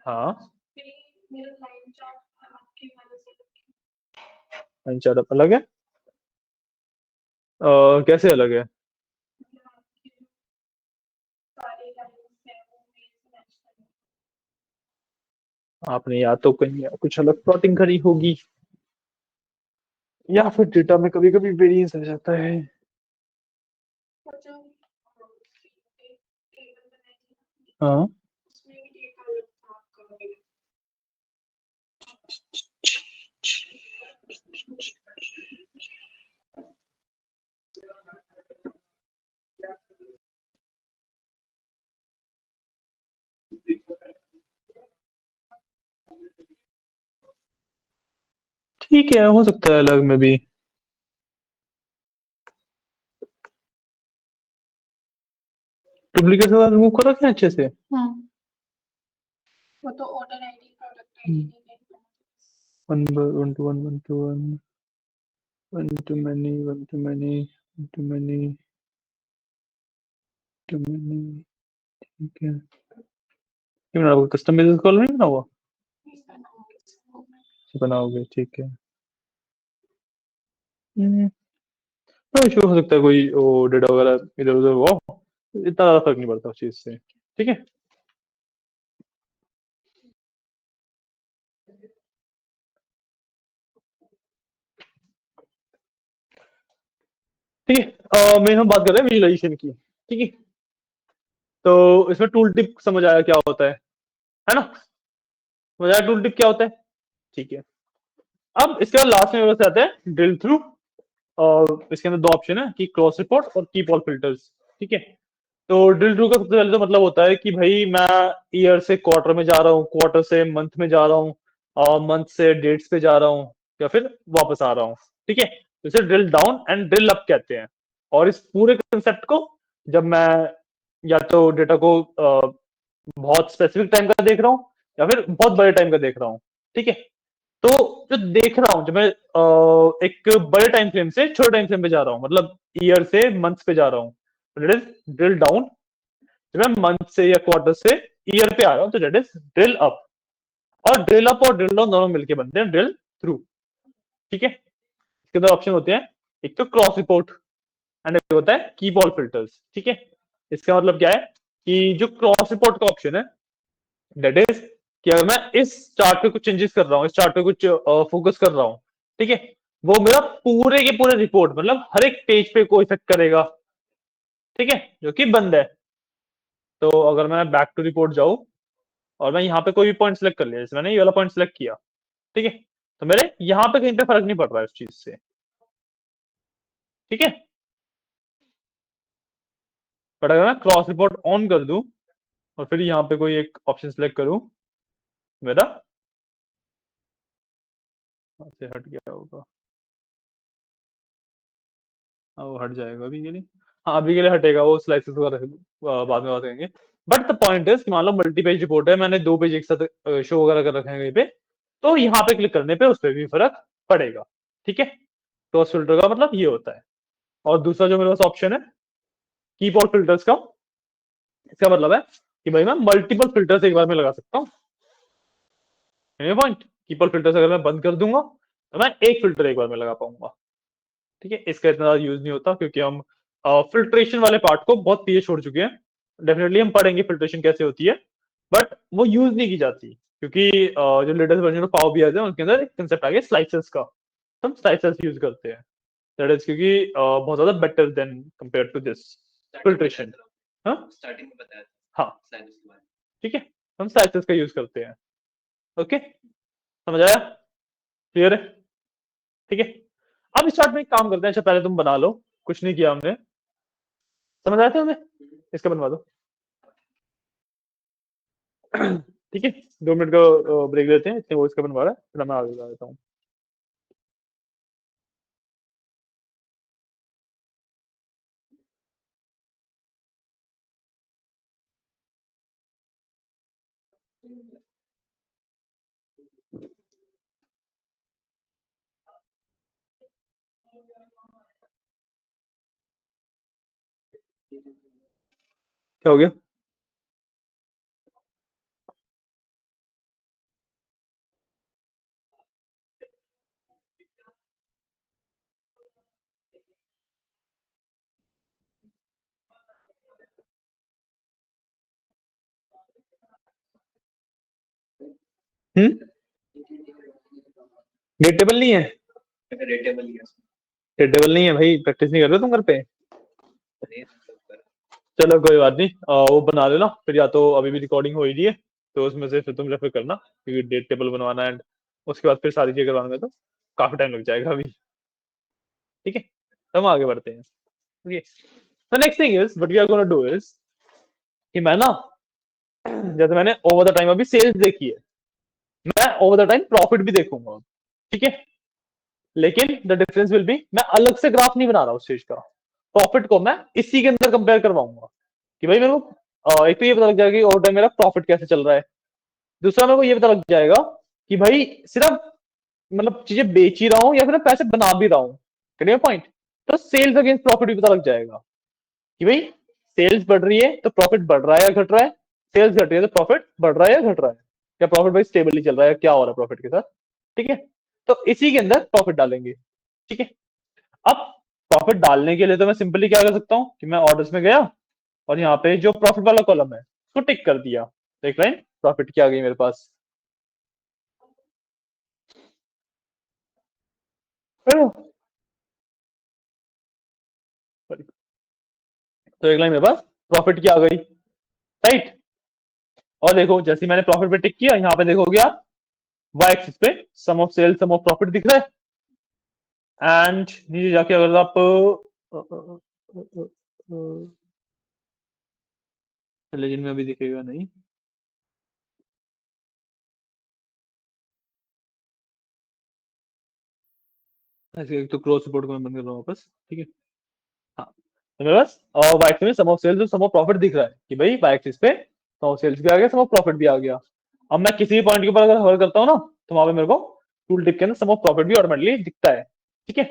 हाँ, लाइन चार्ट अलग है। कैसे अलग है? आपने या तो कहीं कुछ अलग प्लॉटिंग करी होगी, या फिर डेटा में कभी कभी वेरिएंस आ जाता है। हाँ, ठीक है, हो सकता है अलग में भी। डुप्लीकेट का रिमूव कर रखे हैं अच्छे से। वो तो order ID product ID one one to one one to one, one to many, one to many, one to many, to many. ठीक है, क्यों ना कस्टम बिजनेस कॉल नहीं बना हुआ? बनाओगे, ठीक है। नो इशू, हो सकता है कोई वो डेटा वगैरह इधर उधर हुआ हो, इतना ज्यादा फर्क नहीं पड़ता उस चीज से। ठीक है, ठीक है। मेन हम बात कर रहे हैं विजुअलाइजेशन की। ठीक है, तो इसमें टूल टिप समझ आया क्या होता है ना? समझ आया टूल टिप क्या होता है? ठीक है, अब इसके बाद लास्ट में बस आते हैं ड्रिल थ्रू। और इसके अंदर दो ऑप्शन है कि क्रॉस रिपोर्ट और कीप ऑल फिल्टर्स। ठीक है, तो ड्रिल थ्रू का सबसे पहले तो मतलब होता है कि भाई मैं ईयर से क्वार्टर में जा रहा हूँ, क्वार्टर से मंथ में जा रहा हूँ, और मंथ से डेट्स पे जा रहा हूँ, या फिर वापस आ रहा हूँ। ठीक है, तो इसे drill down and drill up कहते हैं। और इस पूरे कंसेप्ट को जब मैं या तो डेटा को बहुत स्पेसिफिक टाइम का देख रहा हूँ, या फिर बहुत बड़े टाइम का देख रहा हूँ। ठीक है, तो जो देख रहा हूं, जब मैं एक बड़े टाइम फ्रेम से छोटे टाइम फ्रेम पे जा रहा हूं, मतलब ईयर से मंथ पे जा रहा हूं, दैट इज ड्रिल डाउन। जब मैं मंथ से या क्वार्टर से ईयर पे आ रहा हूं तो दैट इज ड्रिल अप। और ड्रिल अप और ड्रिल डाउन दोनों मिलके बनते हैं ड्रिल थ्रू। ठीक है, इसके अंदर ऑप्शन होते हैं, एक तो क्रॉस रिपोर्ट एंड एक होता है कीप ऑल फिल्टर्स। ठीक है, इसका मतलब क्या है कि जो क्रॉस रिपोर्ट का ऑप्शन है, दैट इज कि अगर मैं इस चार्ट पे कुछ चेंजेस कर रहा हूँ, इस चार्ट पे कुछ फोकस कर रहा हूँ, ठीक है, वो मेरा पूरे के पूरे रिपोर्ट मतलब हर एक पेज पे को इफेक्ट करेगा, ठीक है, जो कि बंद है। तो अगर मैं बैक टू रिपोर्ट जाऊं और मैं यहाँ पे कोई भी पॉइंट सिलेक्ट कर लिया, जैसे मैंने ये वाला पॉइंट सिलेक्ट किया, ठीक है, तो मेरे यहाँ पे कहीं पे फर्क नहीं पड़ रहा है उस चीज से, ठीक है। बट अगर मैं क्रॉस रिपोर्ट ऑन कर दूं और फिर यहाँ पे कोई एक ऑप्शन सिलेक्ट करूं, मेरा से हट गया होगा, हाँ वो हट जाएगा अभी के लिए, हाँ अभी के लिए हटेगा, वो स्लाइसेस वगैरह बाद में बात करेंगे। बट द पॉइंट इज मान लो मल्टी पेज रिपोर्ट है, मैंने 2 पेज एक साथ शो वगैरह कर रखे हैं कहीं पे, तो यहाँ पे क्लिक करने पे उस पर भी फर्क पड़ेगा, ठीक है। क्रॉस फिल्टर का मतलब ये होता है। और दूसरा जो मेरे पास ऑप्शन है कीप ऑल फिल्टर्स का, इसका मतलब है कि भाई मैं मल्टीपल फिल्टर्स एक बार में लगा सकता हूँ। पॉइंट कीप ऑल फिल्टर्स अगर मैं बंद कर दूंगा तो मैं एक फिल्टर एक बार में लगा पाऊंगा, ठीक है। इसका इतना यूज नहीं होता क्योंकि हम फिल्ट्रेशन वाले पार्ट को बहुत पीछे छोड़ चुके हैं। डेफिनेटली हम पढ़ेंगे फिल्ट्रेशन कैसे होती है, बट वो यूज नहीं की जाती क्योंकि जो latest version of power BI है उनके अंदर एक कंसेप्ट आ गया स्लाइसेस का, तो हम स्लाइसेस यूज करते हैं, दैट इज क्योंकि बहुत ज्यादा better than compare to this filtration. हाँ स्टार्टिंग में बताया हाँ स्लाइसेस के बारे में। ठीक है, हम स्लाइसेस का यूज करते हैं। ओके समझ आया, क्लियर है, ठीक है। अब स्टार्ट में एक काम करते हैं, अच्छा पहले तुम बना लो, कुछ नहीं किया हमने, समझ आया था हमें, इसका बनवा दो। ठीक है 2 मिनट का ब्रेक लेते हैं, इतने वो इसका बनवा रहा है, फिर मैं आगे बता देता हूँ। क्या हो गया? डेट टेबल नहीं है, रेट टेबल ही है डेट टेबल नहीं है भाई, प्रैक्टिस नहीं कर रहे तुम घर पे? उसमें। चलो कोई बात नहीं, वो बना लेना फिर, या तो अभी भी रिकॉर्डिंग हो ही रही है तो उसमें से फिर तुम रेफर करना, क्योंकि डेट टेबल बनवाना एंड उसके बाद फिर सारी चीजें करवाने में तो काफी टाइम लग जाएगा अभी, ठीक है। तो हम आगे बढ़ते हैं। Okay the next thing is what we are gonna do is कि मैं ना, जैसे मैंने ओवर द टाइम अभी सेल्स देखी है, मैं ओवर द टाइम प्रॉफिट भी देखूंगा, ठीक है। लेकिन द डिफरेंस विल बी मैं अलग से ग्राफ नहीं बना रहा उस चीज का, प्रॉफिट को मैं इसी के अंदर कंपेयर करवाऊंगा कि भाई मेरे को एक तो ये पता लग जाएगा कि ओवर टाइम मेरा प्रॉफिट कैसे चल रहा है, दूसरा मेरे को ये पता लग जाएगा कि भाई सिर्फ मतलब चीजें बेच ही रहा हूँ या फिर मैं पैसे बना भी रहा हूँ, पॉइंट। तो सेल्स अगेंस्ट प्रॉफिट भी पता लग जाएगा कि भाई सेल्स बढ़ रही है तो प्रॉफिट बढ़ रहा है या घट रहा है, सेल्स घट रही है तो प्रॉफिट बढ़ रहा है या घट रहा है, या प्रॉफिट भाई स्टेबली चल रहा है, क्या हो रहा है प्रॉफिट के साथ, ठीक है। तो इसी के अंदर प्रॉफिट डालेंगे, ठीक है। अब प्रॉफिट डालने के लिए तो मैं सिंपली क्या कर सकता हूं कि मैं ऑर्डर्स में गया और यहाँ पे जो प्रॉफिट वाला कॉलम है उसको टिक कर दिया, देख लाइन प्रॉफिट की आ गई मेरे पास, तो एक लाइन मेरे पास प्रॉफिट की आ गई, राइट। और देखो जैसे मैंने प्रॉफिट पे टिक किया, यहाँ पे देखोगे आप वाई एक्सिस पे sum of sales sum of profit दिख रहा है, एंड नीचे जाके अगर आप लेजेंड में अभी दिखेगा नहीं, ऐसे एक तो क्रॉस रिपोर्ट को मैं बंद कर रहा हूँ वापस, ठीक है। हाँ तो मेरे पास वाई एक्सिस में सम ऑफ सेल्स और सम ऑफ प्रॉफिट दिख रहा है कि भाई वाई एक्सिस पे सम ऑफ सेल्स भी आ गया, सम ऑफ प्रॉफिट भी आ गया। अब मैं किसी भी पॉइंट के ऊपर अगर होल्ड करता हूँ ना तो वहां पे मेरे को टूल टिप के अंदर सम ऑफ प्रॉफिट भी ऑटोमेटिकली दिखता है, ठीक है।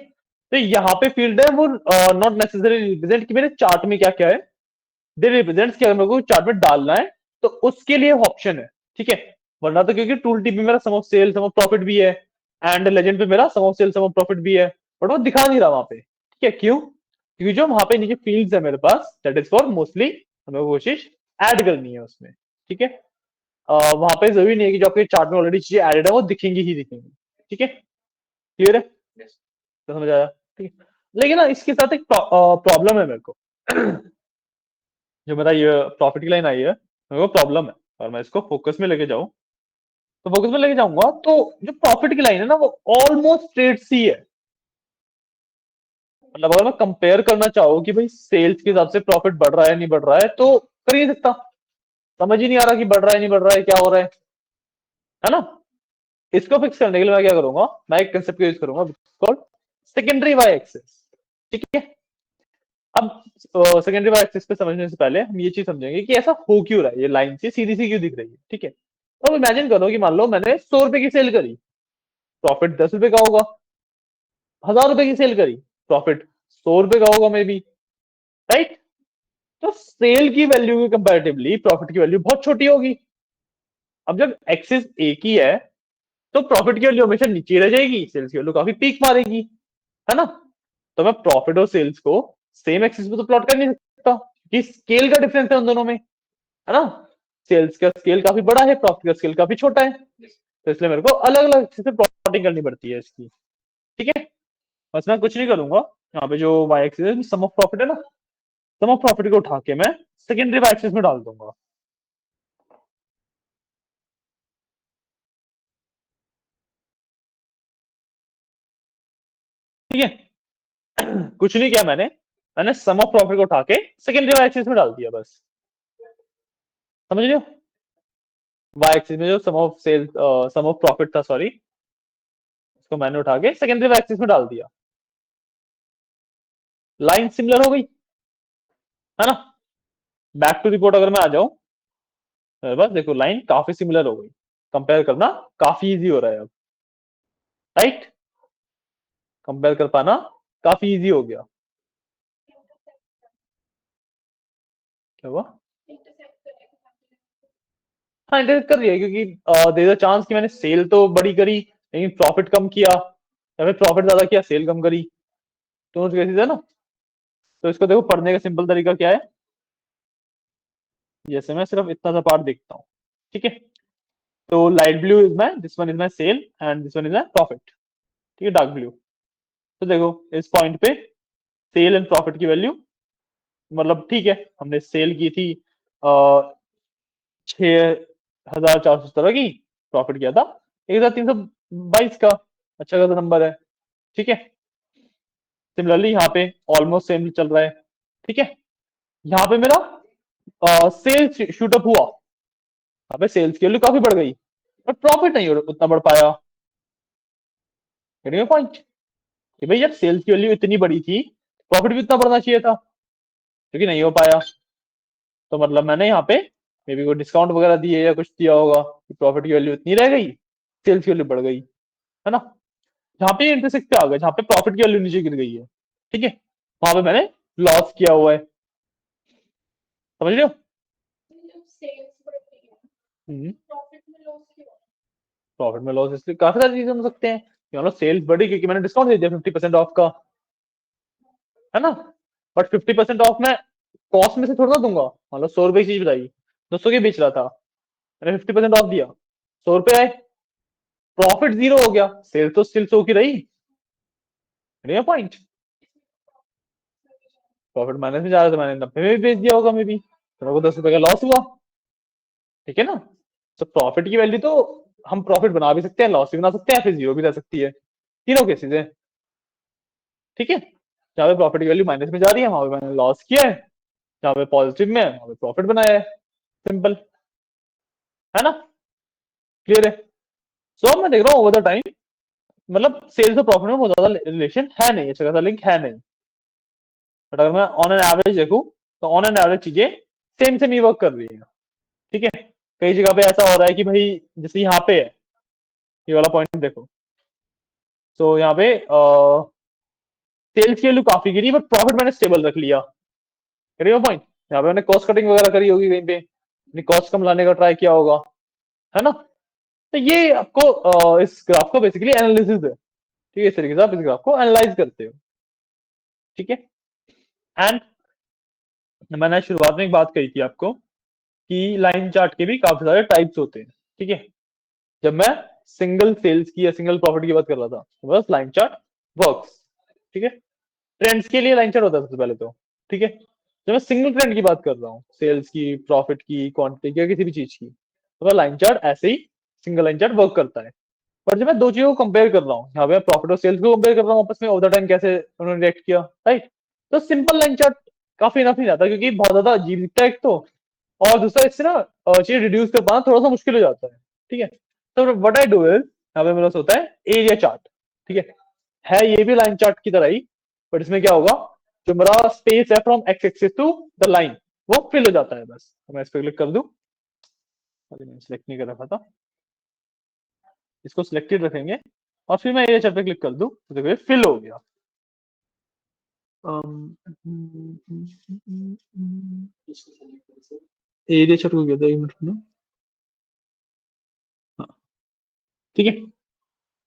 तो यहाँ पे फील्ड है वो नॉट नेसेसरी रिप्रेजेंट कि मेरे चार्ट में क्या क्या है, दे रिप्रेजेंट्स कि अगर मेरे को चार्ट में डालना है तो उसके लिए ऑप्शन है, ठीक है। वरना तो क्योंकि टूल टिप में मेरा sum of sale sum of profit भी है एंड लेजेंड पे मेरा sum of sale sum of profit भी है, बट वो दिखा नहीं रहा वहां पे, ठीक है। क्यों? क्योंकि जो वहां पे नीचे फील्ड्स है मेरे पास दैट इज फॉर मोस्टली हमें कोशिश ऐड करनी है उसमें, ठीक है। वहां पे जरूरी नहीं है कि जो आपके चार्ट में ऑलरेडी चीजें एडेड है वो दिखेंगी ही दिखेंगी, ठीक है, क्लियर है। तो समझ आया, ठीक है। लेकिन ना इसके साथ एक प्रॉब्लम है मेरे को। जो मेरा ये प्रॉफिट की लाइन आई है, मेरे को प्रॉब्लम है, और मैं इसको फोकस में लेके जाऊं, तो फोकस में लेके जाऊंगा तो जो प्रॉफिट की लाइन है ना वो ऑलमोस्ट स्ट्रेट सी है। मतलब अगर मैं कंपेयर करना चाहूँ कि भाई सेल्स के हिसाब से प्रॉफिट बढ़ रहा है नहीं बढ़ रहा है, तो कर ही नहीं सकता। समझ ही नहीं आ रहा कि बढ़ रहा है नहीं बढ़ रहा है, क्या हो रहा है ना। इसको फिक्स करने के लिए मैं क्या करूंगा, मैं एक कंसेप्ट यूज करूंगा कॉल्ड सेकेंडरी वाई एक्सिस, ठीक है। अब सेकेंडरी वाई एक्सिस पे समझने से पहले हम ये चीज समझेंगे कि ऐसा हो क्यों रहा है, ये लाइन सी सीधी सी क्यों दिख रही है, ठीक है। तो अब इमेजिन करो कि मान लो मैंने 100 रुपए की सेल करी, प्रॉफिट 10 रुपए का होगा। 1000 रुपए की सेल करी, प्रॉफिट 100 रुपए का होगा मे बी, राइट। तो सेल की वैल्यू के कंपैरेटिवली प्रॉफिट की वैल्यू बहुत छोटी होगी। अब जब एक्सिस एक ही है तो प्रॉफिट की वैल्यू हमेशा नीचे रह जाएगी, सेल्स की वैल्यू काफी पीक मारेगी, है ना। तो मैं प्रॉफिट और सेल्स को सेम एक्सिस पे तो प्लॉट कर नहीं सकता, कि स्केल का डिफरेंस है उन दोनों में, है ना। सेल्स का स्केल काफी बड़ा है, प्रॉफिट का स्केल काफी छोटा है, तो इसलिए मेरे को अलग अलग एक्सिस से प्लॉटिंग करनी पड़ती है इसकी, ठीक है। बस मैं कुछ नहीं करूंगा, यहाँ पे जो वाई एक्सिस है सम ऑफ प्रॉफिट है ना, सम ऑफ प्रॉफिट को उठा के मैं सेकेंडरी वाई एक्सिस में डाल दूंगा, ठीक है। कुछ नहीं किया मैंने, मैंने सम ऑफ प्रॉफिट को उठा के सेकेंडरी वाई एक्सिस में डाल दिया बस, समझ रहे हो। वाई एक्सिस में जो sum of sales sum of profit था, सॉरी, उसको मैंने उठा के सेकेंडरी वाई एक्सिस में डाल दिया, लाइन सिमिलर हो गई, है ना। बैक टू रिपोर्ट अगर मैं आ जाऊं, बस देखो लाइन काफी सिमिलर हो गई, कंपेयर करना काफी इजी हो रहा है अब, राइट। कंपेयर कर पाना काफी इजी हो गया। क्या हुआ? हाँ, इंटरसेक्ट कर रही है, क्योंकि देयर इज अ चांस कि मैंने सेल तो बड़ी करी लेकिन प्रॉफिट कम किया, या फिर प्रॉफिट ज्यादा किया सेल कम करी, दोनों केसेस है ना। तो इसको देखो, पढ़ने का सिंपल तरीका क्या है, जैसे मैं सिर्फ इतना सा पार्ट देखता हूँ, ठीक है। तो light blue is my, this one is my sale and this one is my profit, ठीक है, डार्क ब्लू। तो देखो इस पॉइंट पे सेल एंड प्रॉफिट की वैल्यू, मतलब ठीक है, हमने सेल की थी 6417 की, प्रॉफिट किया था 1322 का, अच्छा खासा नंबर है, ठीक है। सिमिलरली यहाँ पे ऑलमोस्ट सेम चल रहा है, ठीक है। यहाँ पे मेरा सेल्स शूटअप हुआ, यहाँ पे सेल्स की वैल्यू काफी बढ़ गई, बट प्रॉफिट नहीं उतना बढ़ पाया, पॉइंट कि भाई जब सेल्स की वैल्यू इतनी बड़ी थी, प्रॉफिट भी उतना बढ़ना चाहिए था, क्योंकि नहीं हो पाया। तो मतलब मैंने यहाँ पे मे बी कोई डिस्काउंट वगैरह दिए या कुछ दिया होगा, कि प्रॉफिट की वैल्यू इतनी रह गई, सेल्स की वैल्यू बढ़ गई, है ना। जहाँ पे इंटरसेक्ट पे आ गया, जहाँ पे प्रॉफिट की वैल्यू नीचे गिर गई है, ठीक है, वहां पे मैंने लॉस किया हुआ है, समझ रहे हो। जब सेल्स बढ़ती है प्रॉफिट में लॉस क्यों है? प्रॉफिट में लॉस इसलिए काफी सारी चीजें हो सकते हैं, मतलब सेल्स बढ़ी क्योंकि मैंने डिस्काउंट दे दिया 50% ऑफ का, है ना। बट 50% ऑफ मैं कॉस्ट में से थोड़ा ना दूंगा, मतलब 100 रुपए की चीज बताई, 200 के बेच रहा था, मैंने 50% ऑफ दिया, 100 रुपए आए, प्रॉफिट जीरो हो गया, सेल तो स्टिल 100 की रही, पॉइंट। प्रॉफिट माइनस में जा रहा था, मैंने 90 में भी बेच दिया होगा मे बी, तो मेरे को 10 रुपए का लॉस हुआ, ठीक है ना। तो प्रॉफिट की वैल्यू तो हम प्रॉफिट बना भी सकते हैं, लॉस भी बना सकते हैं, फिर जीरो भी रह सकती है, तीनों केसेस है, ठीक है। जहाँ पे प्रॉफिट की वैल्यू माइनस में जा रही है वहां पे मैंने लॉस किया है, जहाँ पे पॉजिटिव में है वहां पे प्रॉफिट बनाया है, सिंपल, है ना, क्लियर है। सो मैं देख रहा हूँ ओवर द टाइम, मतलब सेल्स और प्रॉफिट में बहुत ज्यादा रिलेशन है नहीं, अच्छा खासा लिंक है नहीं, बट अगर मैं ऑन एन एवरेज देखूं तो ऑन एन एवरेज चीजें सेम सेम ही वर्क कर रही है, ठीक है। कई जगह पे ऐसा हो रहा है कि भाई जैसे यहाँ पे है, ये वाला पॉइंट देखो, तो यहाँ पे सेल्स की वैल्यू काफी गिरी बट प्रॉफिट मैंने स्टेबल रख लिया, पॉइंट। यहाँ पे मैंने कॉस्ट कटिंग वगैरह करी होगी, कहीं पे अपनी कॉस्ट कम लाने का ट्राई किया होगा, है ना। तो ये आपको इस ग्राफ का बेसिकली एनालिसिस है, ठीक है, इस तरीके से आप इस ग्राफ को एनालाइज करते हो, ठीक है। एंड मैंने शुरुआत में एक बात कही थी आपको कि लाइन चार्ट के भी काफी सारे टाइप्स होते हैं, ठीक है। जब मैं सिंगल सेल्स की या सिंगल प्रॉफिट की बात कर रहा था, तो बस लाइन चार्ट वर्क्स, ठीक है। ट्रेंड्स के लिए लाइन चार्ट होता है सबसे पहले तो, ठीक है। जब मैं सिंगल ट्रेंड की बात कर रहा हूँ, सेल्स की, प्रॉफिट की, क्वांटिटी की, या किसी भी चीज की, तो लाइन चार्ट ऐसे ही सिंगल लाइन चार्ट वर्क करता है। पर जब मैं दो चीजों को कंपेयर कर रहा हूँ, यहाँ पे प्रॉफिट और सेल्स को कंपेयर कर रहा हूँ आपस में, ओवर द टाइम कैसे उन्होंने रिएक्ट किया, राइट। तो सिंपल लाइन चार्ट काफी इनफ नहीं जाता, क्योंकि बहुत ज्यादा अजीब दिखता है एक तो, और दूसरा इससे ना चीज रिड्यूस कर पाना थोड़ा सा मुश्किल हो जाता है, ठीक है। तो व्हाट आई डू इज, यहाँ पे मेरे पास होता है एरिया चार्ट, ठीक है ये भी लाइन चार्ट की तरह ही, बट इसमें क्या होगा, जो मेरा स्पेस है from X axis to the line, वो फिल हो जाता है बस। तो मैं इस पर क्लिक कर दूं, अभी मैंने सिलेक्ट नहीं कर रखा था, इसको सिलेक्टेड रखेंगे और फिर मैं एरिया चार्ट पे क्लिक कर दूं, तो देखो ये फिल हो गया। एरिया चार्ट हो गया था, एक मिनट में, हाँ ठीक है,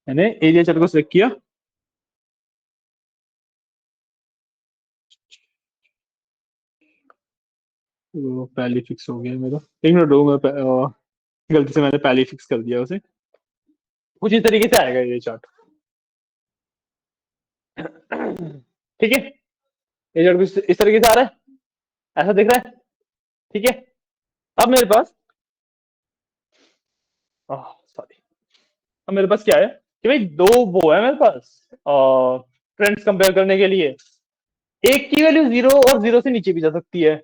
मैंने एरिया चार्ट को सिलेक्ट किया, वो पहले फिक्स हो गया मेरा, एक मिनट रुको, मैं गलती से मैंने पहले फिक्स कर दिया उसे, कुछ इस तरीके से आएगा ये चार्ट, ठीक है। ये चार्ट कुछ इस तरीके से आ रहा है, ऐसा दिख रहा है, ठीक है। अब मेरे पास, सॉरी, अब मेरे पास क्या है कि भाई दो वो है मेरे पास ट्रेंड्स कंपेयर करने के लिए, एक की वैल्यू 0 और 0 से नीचे भी जा सकती है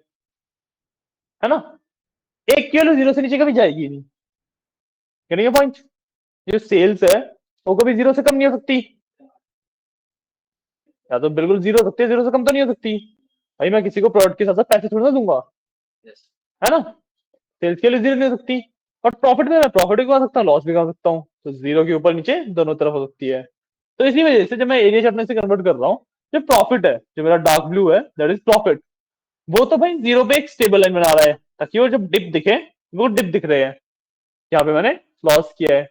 ना। एक की वैल्यू 0 से नीचे कभी जाएगी नहीं, कहने का पॉइंट, जो सेल्स है वो कभी 0 से कम नहीं हो सकती, या तो बिल्कुल 0 हो सकती है, 0 से कम तो नहीं हो सकती। भाई मैं किसी को प्रोडक्ट के साथ साथ पैसे थोड़ा ना दूंगा, Yes. है ना। सेल्स के लिए 0 नहीं हो सकती, और प्रॉफिट में मैं प्रॉफिट भी कमा सकता हूँ, लॉस भी कमा सकता हूँ, तो 0 के ऊपर नीचे दोनों तरफ हो सकती है। तो इसी वजह से जब मैं एरिया चार्ट में से कन्वर्ट कर रहा हूँ, जो प्रॉफिट है, जो मेरा डार्क ब्लू है, दैट इज प्रॉफिट, वो तो भाई 0 पे एक स्टेबल लाइन बना रहा है, ताकि वो जब डिप दिखे, वो डिप दिख रहे हैं, यहाँ पे मैंने लॉस किया है।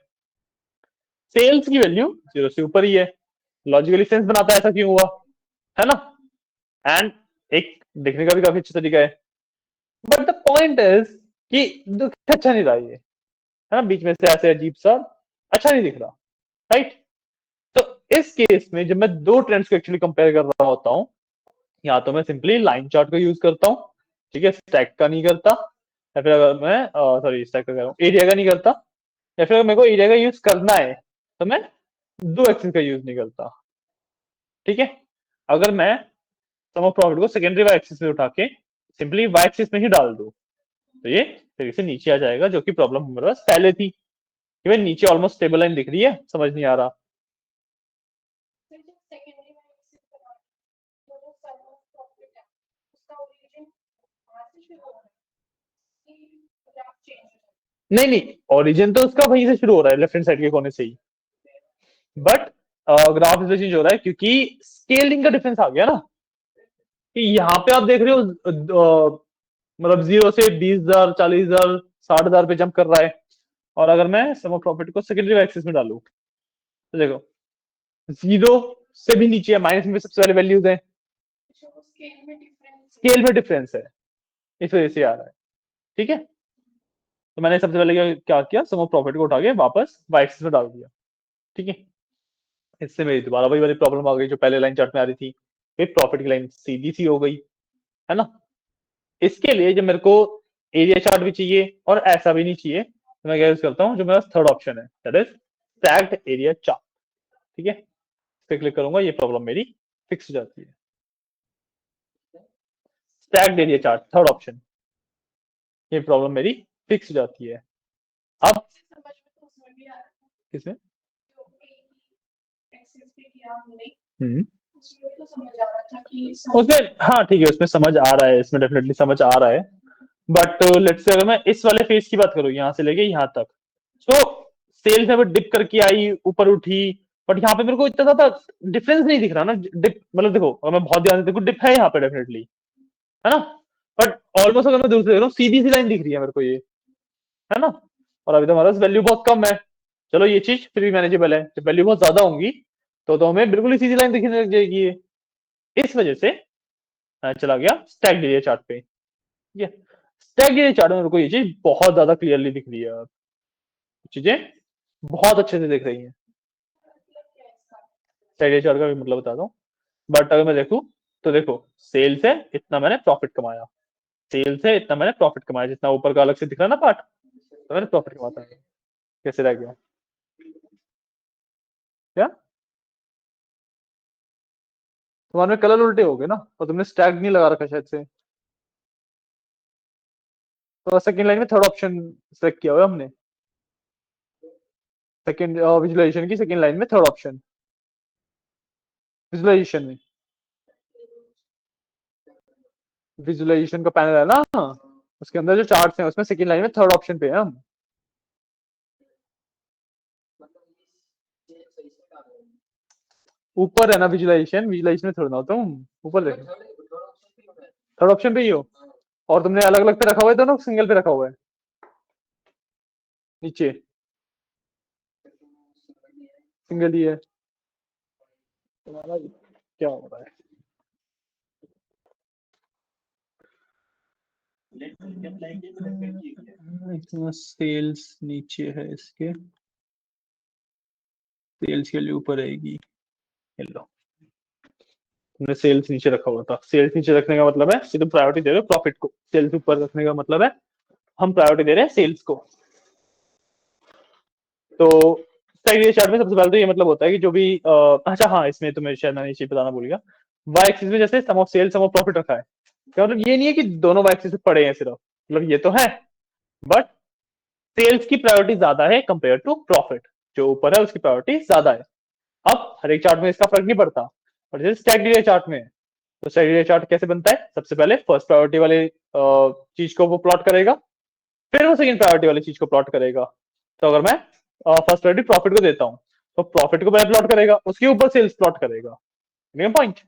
सेल्स की वैल्यू 0 से ऊपर ही है, लॉजिकली सेंस बनाता है ऐसा क्यों हुआ, है ना। एंड एक देखने का भी काफी अच्छा तरीका है, बट द पॉइंट इज कि अच्छा नहीं रहा ये, है ना, बीच में से ऐसे अजीब सा अच्छा नहीं दिख रहा, राइट। तो इस केस में जब मैं दो ट्रेंड्स को एक्चुअली कंपेयर कर रहा होता हूँ, या तो मैं सिंपली लाइन चार्ट का यूज करता हूँ, ठीक है, स्टैक का नहीं करता, या फिर अगर मैं सॉरी स्टैक का कह रहा हूँ, एरिया का नहीं करता, या फिर अगर मेरे को एरिया का यूज करना है तो मैं दो एक्सिस का यूज नहीं करता, ठीक है। अगर मैं सम ऑफ प्रॉफिट को सेकेंडरी वाई एक्सिस में उठा के सिंपली वाई एक्सिस में ही डाल दूं, तो ये फिर से नीचे आ जाएगा, जो कि प्रॉब्लम हमारे पास पहले थी कि भाई नीचे ऑलमोस्ट स्टेबल लाइन दिख रही है, समझ नहीं आ रहा। फिर जब सेकेंडरी में एक्सिस बना तो जो सम ऑफ प्रॉफिट है उसका ओरिजिन वहां से शुरू हो रहा है कि ग्राफ चेंज हो जाता नहीं नहीं, ओरिजिन तो उसका वहीं से शुरू हो रहा है, लेफ्ट हैंड साइड के कोने से ही, बट ग्राफ इसलिए चेंज हो रहा है क्योंकि स्केलिंग का डिफरेंस आ गया ना, कि यहाँ पे आप देख रहे हो मतलब 0 से 20,000, 40,000, 60,000 पे जंप कर रहा है, और अगर मैं सम ऑफ प्रॉफिट को सेकेंडरी एक्सिस में डालू, तो देखो 0 से भी नीचे है, माइनस में सबसे पहले वैल्यूज है, है जो स्केल में डिफरेंस स्केल में डिफरेंस है, इस वजह से आ रहा है, ठीक है। तो मैंने सबसे पहले क्या किया, सम ऑफ प्रॉफिट को उठा के वापस वाई एक्सिस में डाल दिया, ठीक है। इससे मेरी दोबारा वही वाली प्रॉब्लम आ गई जो पहले लाइन चार्ट में आ रही थी, फिर प्रॉफिट की लाइन सीधी सी हो गई, है ना। इसके लिए जब मेरे को एरिया चार्ट भी चाहिए और ऐसा भी नहीं चाहिए, तो मैं क्या यूज करता हूँ, जो मेरा थर्ड ऑप्शन है, that is stacked area chart, ठीक है। इस पे क्लिक करूंगा, ये प्रॉब्लम मेरी फिक्स हो जाती है। Stacked area chart, third option, ये प्रॉब्लम मेरी फिक्स हो जाती है। अब समझ में तो उसमें भी आ रहा है किसमें, जो एक्सिस पे किया हमने हम्म, उसमें तो समझ आ रहा था कि उसमें हाँ ठीक है, उसमें समझ आ रहा है, इसमें डेफिनेटली समझ आ रहा है, बट लेट्स से अगर मैं इस वाले फेज की बात करूँ, यहाँ से लेके यहाँ तक, तो सेल्स में डिप करके आई, ऊपर उठी, बट यहाँ पे मेरे को इतना ज्यादा डिफरेंस नहीं दिख रहा ना, डिप मतलब देखो, अगर मैं बहुत ध्यान से देखूं, डिप है यहाँ पे डेफिनेटली, है ना, बट ऑलमोस्ट अगर मैं दूर से देख रहा हूँ, सीधी सी लाइन दिख रही है मेरे को ये, है ना। और अभी तो हमारे पास वैल्यू बहुत कम है, चलो ये चीज फिर भी मैनेजेबल है, जब वैल्यू बहुत ज्यादा होंगी तो हमें बिल्कुल ही सीधी लाइन दिखने लग जाएगी ये। इस वजह से मैं चला गया स्टैक्ड एरिया चार्ट पे, ठीक है। स्टैक्ड एरिया चार्ट में मेरे को ये चीज बहुत ज्यादा क्लियरली दिख रही है, चीजें बहुत अच्छे से दिख रही हैं। मतलब क्या है इसका स्टैक्ड एरिया चार्ट का भी मतलब बताता हूँ, बट अगर मैं देखूं तो देखो, सेल से इतना मैंने प्रॉफिट कमाया, सेल से इतना मैंने प्रॉफिट कमाया, जितना ऊपर का अलग से दिख रहा है ना पार्ट, तो मैंने प्रॉफिट कमाता है। कैसे रह गया क्या? तुम्हारे में कलर उल्टे हो गए ना, और तुमने स्टैग नहीं लगा रखा शायद से, तो सेकंड लाइन में थर्ड ऑप्शन सेलेक्ट किया हुआ है हमने, सेकंड विजुअलाइजेशन की सेकंड लाइन में थर्ड ऑप्शन, विजुअलाइजेशन में, विजुअलाइजेशन का पैनल है ना, उसके अंदर जो चार्ट्स हैं उसमें सेकंड लाइन में थर्ड ऑप्शन पे है हम। ऊपर है ना विजुअलाइजेशन, विजुअलाइजेशन में थोड़ा ना तुम ऊपर देखो, थर्ड ऑप्शन पे ही हो, और तुमने अलग अलग पे रखा हुआ है दोनों, सिंगल पे रखा हुआ है नीचे, सिंगल ही है तुम्हारा, क्या हो रहा है? इतना सेल्स नीचे है इसके, सेल्स के लिए ऊपर आएगी, लो तुमने सेल्स नीचे रखा हुआ था, सेल्स नीचे रखने का मतलब है कि तुम प्रायोरिटी दे रहे हो प्रॉफिट को, सेल्स ऊपर रखने का मतलब है हम प्रायोरिटी दे रहे हैं सेल्स को। तो स्टैगनेशन चार्ट में सबसे पहले तो ये मतलब होता है कि जो भी अच्छा हाँ, इसमें तुम्हें शायद मैंने ये चीज बताना भूल गया, वाई एक्सिस में जैसे sum of sales sum of profit रखा है, क्या मतलब ये नहीं है कि दोनों वाई एक्सिस पे पड़े हैं सिर्फ, मतलब ये तो है, बट सेल्स की प्रायोरिटी ज्यादा है कंपेयर टू प्रॉफिट, जो ऊपर है उसकी प्रायोरिटी ज्यादा है। अब हर एक चार्ट में इसका फर्क नहीं पड़ता, और जैसे स्टैगनेशन चार्ट में, तो स्टैगनेशन चार्ट कैसे बनता है, सबसे पहले फर्स्ट प्रायोरिटी वाले चीज को वो प्लॉट करेगा, फिर वो सेकंड प्रायोरिटी वाली चीज को प्लॉट करेगा। तो अगर मैं फर्स्ट प्रायोरिटी प्रॉफिट को देता हूँ, तो प्रॉफिट को पहले प्लॉट करेगा, उसके ऊपर सेल्स प्लॉट करेगा, मेन पॉइंट।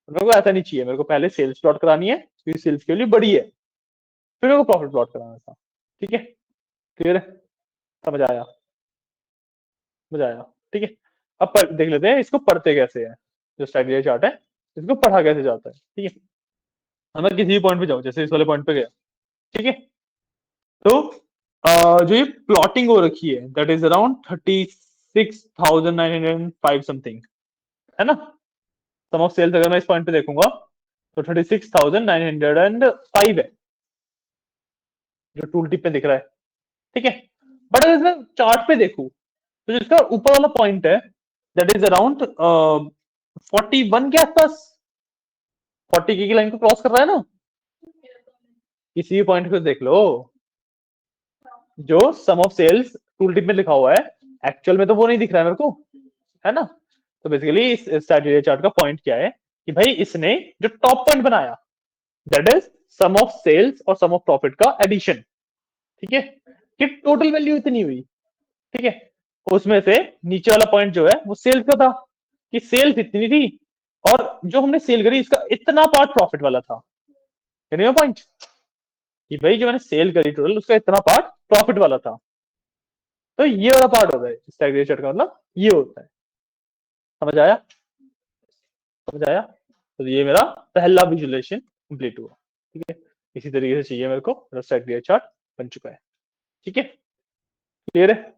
मेरे को ऐसा नहीं चाहिए, मेरे को पहले सेल्स प्लॉट करानी है क्योंकि सेल्स के लिए बड़ी है, फिर मेरे को प्रॉफिट प्लॉट कराना था। ठीक है, क्लियर है, समझ आया, समझ आया, ठीक है। अब देख लेते हैं इसको पढ़ते कैसे है, जो स्ट्रैटेजी चार्ट है इसको पढ़ा कैसे जाता है। ठीक है, अब मैं किसी भी पॉइंट पे जाऊं, जैसे इस वाले पॉइंट पे गया, ठीक है, तो जो ये प्लॉटिंग हो रखी है दैट इज अराउंड 36,905 समथिंग, है ना, सम ऑफ सेल्स अगर मैं इस पॉइंट पे देखूंगा तो 36,905 है जो टूल टिप पे दिख रहा है। ठीक है, बट अगर मैं चार्ट पे देखूं तो जिसका ऊपर वाला पॉइंट है दैट इज अराउंड 41 के आसपास, 40 की लाइन को क्रॉस कर रहा है ना, किसी भी पॉइंट को देख लो, जो sum of sales tool tip में लिखा हुआ है एक्चुअल में तो वो नहीं दिख रहा है मेरे को, है ना। तो बेसिकली इस स्ट्रैटेजी चार्ट का पॉइंट क्या है कि भाई इसने जो टॉप पॉइंट बनाया that is sum of sales और सम ऑफ प्रॉफिट का एडिशन, ठीक है, कि टोटल वैल्यू इतनी हुई, ठीक है, उसमें से नीचे वाला पॉइंट जो है वो सेल्स का था कि सेल्स इतनी थी, और जो हमने सेल करी इसका इतना पार्ट प्रॉफिट वाला था, पॉइंट कि भाई जो मैंने सेल करी टोटल उसका इतना पार्ट प्रॉफिट वाला था। तो ये वाला पार्ट होता है स्टैगनेशन चार्ट का मतलब ये होता है, समझ आया, समझ आया। तो ये मेरा पहला विजुअलाइजेशन कंप्लीट हुआ। ठीक है, इसी तरीके से चाहिए मेरे को, मेरा स्टैगनेशन चार्ट बन चुका है। ठीक है, क्लियर है,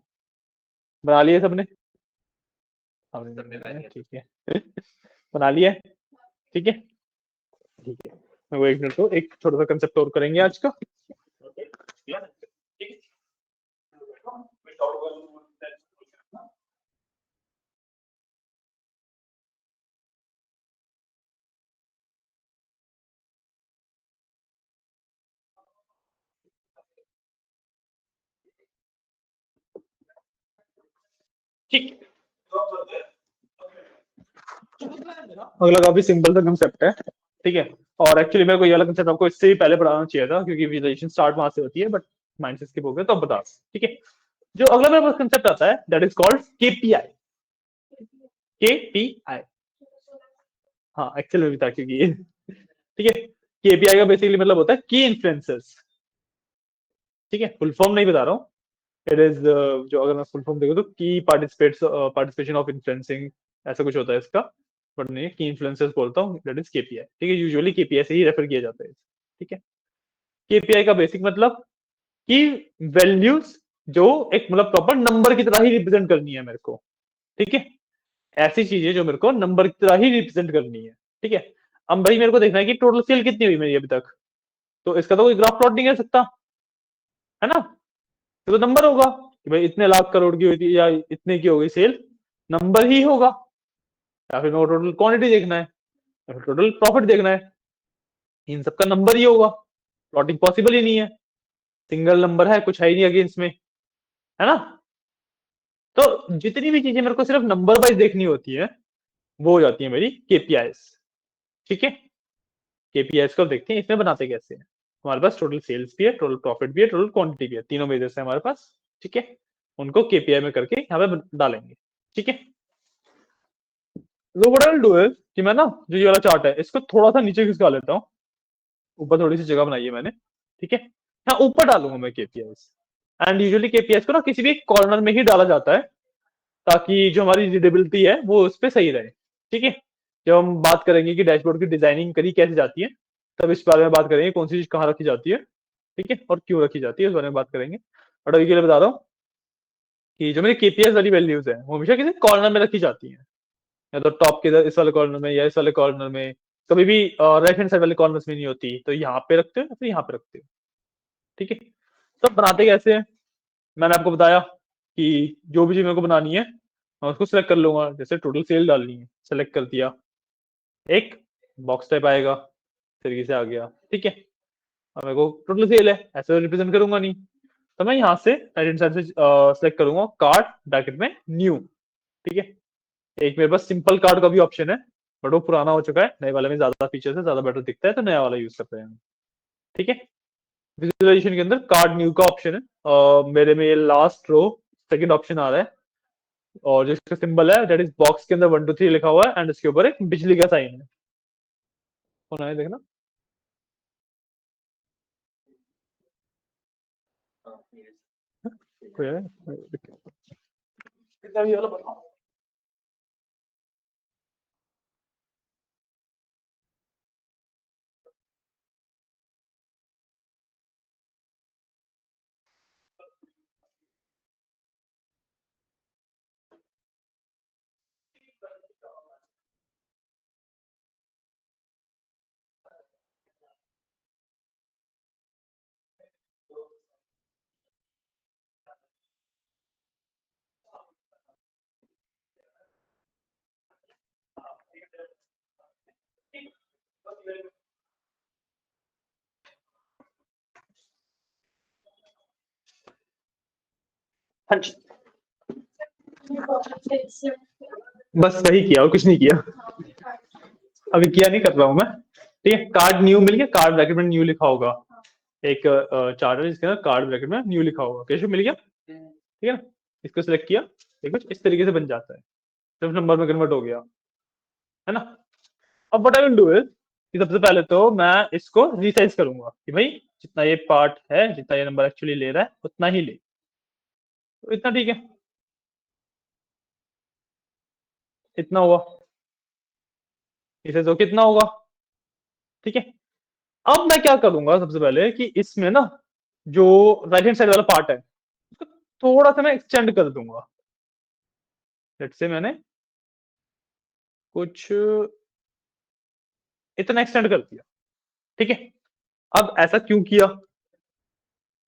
बना लिए सबने, ठीक है बना लिया है, ठीक है, ठीक है। मैं वो एक मिनट को एक छोटा सा कंसेप्ट और करेंगे आज का। ठीक, अगला काफी सिंपल सा कंसेप्ट है, ठीक है, और एक्चुअली मेरे को ये वाला कंसेप्ट आपको इससे भी पहले पढ़ाना चाहिए था क्योंकि विजुअलाइजेशन स्टार्ट वहां से होती है, बट माइंड से स्किप हो गया तो अब बता। ठीक है, जो अगला मेरे पास कंसेप्ट आता है that is called KPI, KPI, हाँ एक्चुअल में भी था क्योंकि ठीक है, केपीआई का बेसिकली मतलब होता है की इन्फ्लुएंसर्स, ठीक है, फुल फॉर्म नहीं बता रहा हूँ, इट इज जो अगर मैं फुल फॉर्म देखूँ तो की पार्टिसिपेशन ऑफ इन्फ्लुएंसिंग, ऐसा कुछ होता है इसका, बट नहीं की इन्फ्लुएंसर्स बोलता हूँ, दैट इज केपीआई। ठीक है, यूजुअली केपीआई से ही रेफर किया जाता है। ठीक है, केपीआई का बेसिक मतलब कि वैल्यूज जो एक मतलब प्रॉपर नंबर की तरह ही रिप्रेजेंट करनी है मेरे को, ठीक है, ऐसी चीजें जो मेरे को नंबर की तरह ही रिप्रेजेंट करनी है, ठीक है। अब भाई मेरे को देखना है कि टोटल सेल कितनी हुई मेरी अभी तक, तो इसका तो कोई ग्राफ प्लॉट नहीं कर सकता, है ना। तो नंबर होगा कि भाई इतने लाख करोड़ की हुई थी या इतने की हो गई सेल, नंबर ही होगा। या फिर मेरे को टोटल क्वांटिटी देखना है या फिर टोटल प्रॉफिट देखना है, इन सबका नंबर ही होगा। प्लॉटिंग पॉसिबल ही नहीं है, सिंगल नंबर है, कुछ है ही नहीं अगेंस्ट में, है ना। तो जितनी भी चीजें मेरे को सिर्फ नंबर वाइज देखनी होती है वो हो जाती है मेरी केपीआईस, ठीक है। केपीआईस को देखते हैं इसमें बनाते कैसे हैं। हमारे पास टोटल सेल्स भी है, टोटल प्रॉफिट भी है, टोटल क्वांटिटी भी है, तीनों मेजर्स है हमारे पास, ठीक है। उनको केपीआई में करके यहाँ पे डालेंगे, ठीक है। तो what I will do is कि मैं ना जो ये वाला चार्ट है इसको थोड़ा सा नीचे खिसका लेता हूँ, ऊपर थोड़ी सी जगह बनाई है मैंने, ठीक है। यहाँ ऊपर डालूंगा मैं केपीआईस, एंड यूजुअली केपीआईस को ना किसी भी कॉर्नर में ही डाला जाता है ताकि जो हमारी रीडेबिलिटी है वो उस पर सही रहे, ठीक है। जब हम बात करेंगे कि डैशबोर्ड की डिजाइनिंग करी कैसे जाती है, तब इस बारे में बात करेंगे कौन सी चीज कहाँ रखी जाती है, ठीक है, और क्यों रखी जाती है, इस बारे में बात करेंगे। बट अभी के लिए बता रहा हूँ कि जो मेरी केपीएस वाली वैल्यूज है वो हमेशा किसी कॉर्नर में रखी जाती है, या तो टॉप के इस वाले कॉर्नर में या इस वाले कॉर्नर में, कभी भी राइट हैंड साइड वाले कॉर्नर में नहीं होती, तो यहाँ पे रखते हो या फिर यहाँ पे रखते हो, ठीक है। सब बनाते कैसे हैं, मैंने आपको बताया कि जो भी चीज मेरे को बनानी है मैं उसको सिलेक्ट कर लूंगा। जैसे टोटल सेल डालनी है, सेलेक्ट कर दिया, एक बॉक्स टाइप आएगा, इस तरीके से आ गया, ठीक है। अब मेरे को टोटल सेल है, ऐसे रिप्रेजेंट करूंगा नहीं, तो मैं यहाँ से राइट हैंड साइड से सेलेक्ट करूंगा कार्ड ब्रैकेट में न्यू, ठीक है। एक मेरे पास सिंपल कार्ड का भी ऑप्शन है, बट वो पुराना हो चुका है, नए वाले में ज्यादा फीचर्स है, ज्यादा बेटर दिखता है, तो नया वाला यूज कर रहे हैं, ठीक है। विजुअलाइजेशन के अंदर कार्ड न्यू का ऑप्शन है, मेरे में ये लास्ट रो सेकंड ऑप्शन आ रहा है, और जो इसका सिंबल है दैट इज बॉक्स के अंदर 1 2 3 लिखा हुआ है, एंड उसके ऊपर एक बिजली का साइन है, होना है देखना। हाँ, yes. कोई है? कितना भी वाला बताओ। हाँ जी, बस वही किया और कुछ नहीं किया, अभी किया नहीं कर रहा हूँ मैं, ठीक है। कार्ड न्यू मिल गया, कार्ड ब्रैकेट में न्यू लिखा होगा, एक चार्ट है जिसके अंदर कार्ड ब्रैकेट में न्यू लिखा होगा, कैसे मिल गया, ठीक है ना। इसको सिलेक्ट किया, ये कुछ इस तरीके से बन जाता है, सिर्फ नंबर में कन्वर्ट हो गया, है ना। अब what I will do is कि सबसे पहले तो मैं इसको रीसाइज करूंगा कि भाई जितना ये पार्ट है, जितना ये नंबर एक्चुअली ले रहा है उतना ही ले, तो इतना ठीक है, इतना हुआ, इसे तो कितना होगा, ठीक है। अब मैं क्या करूंगा सबसे पहले कि इसमें ना जो राइट हैंड साइड वाला पार्ट है उसको थोड़ा सा मैं एक्सटेंड कर दूंगा। लेट्स से मैंने कुछ इतना एक्सटेंड कर दिया, ठीक है। अब ऐसा क्यों किया,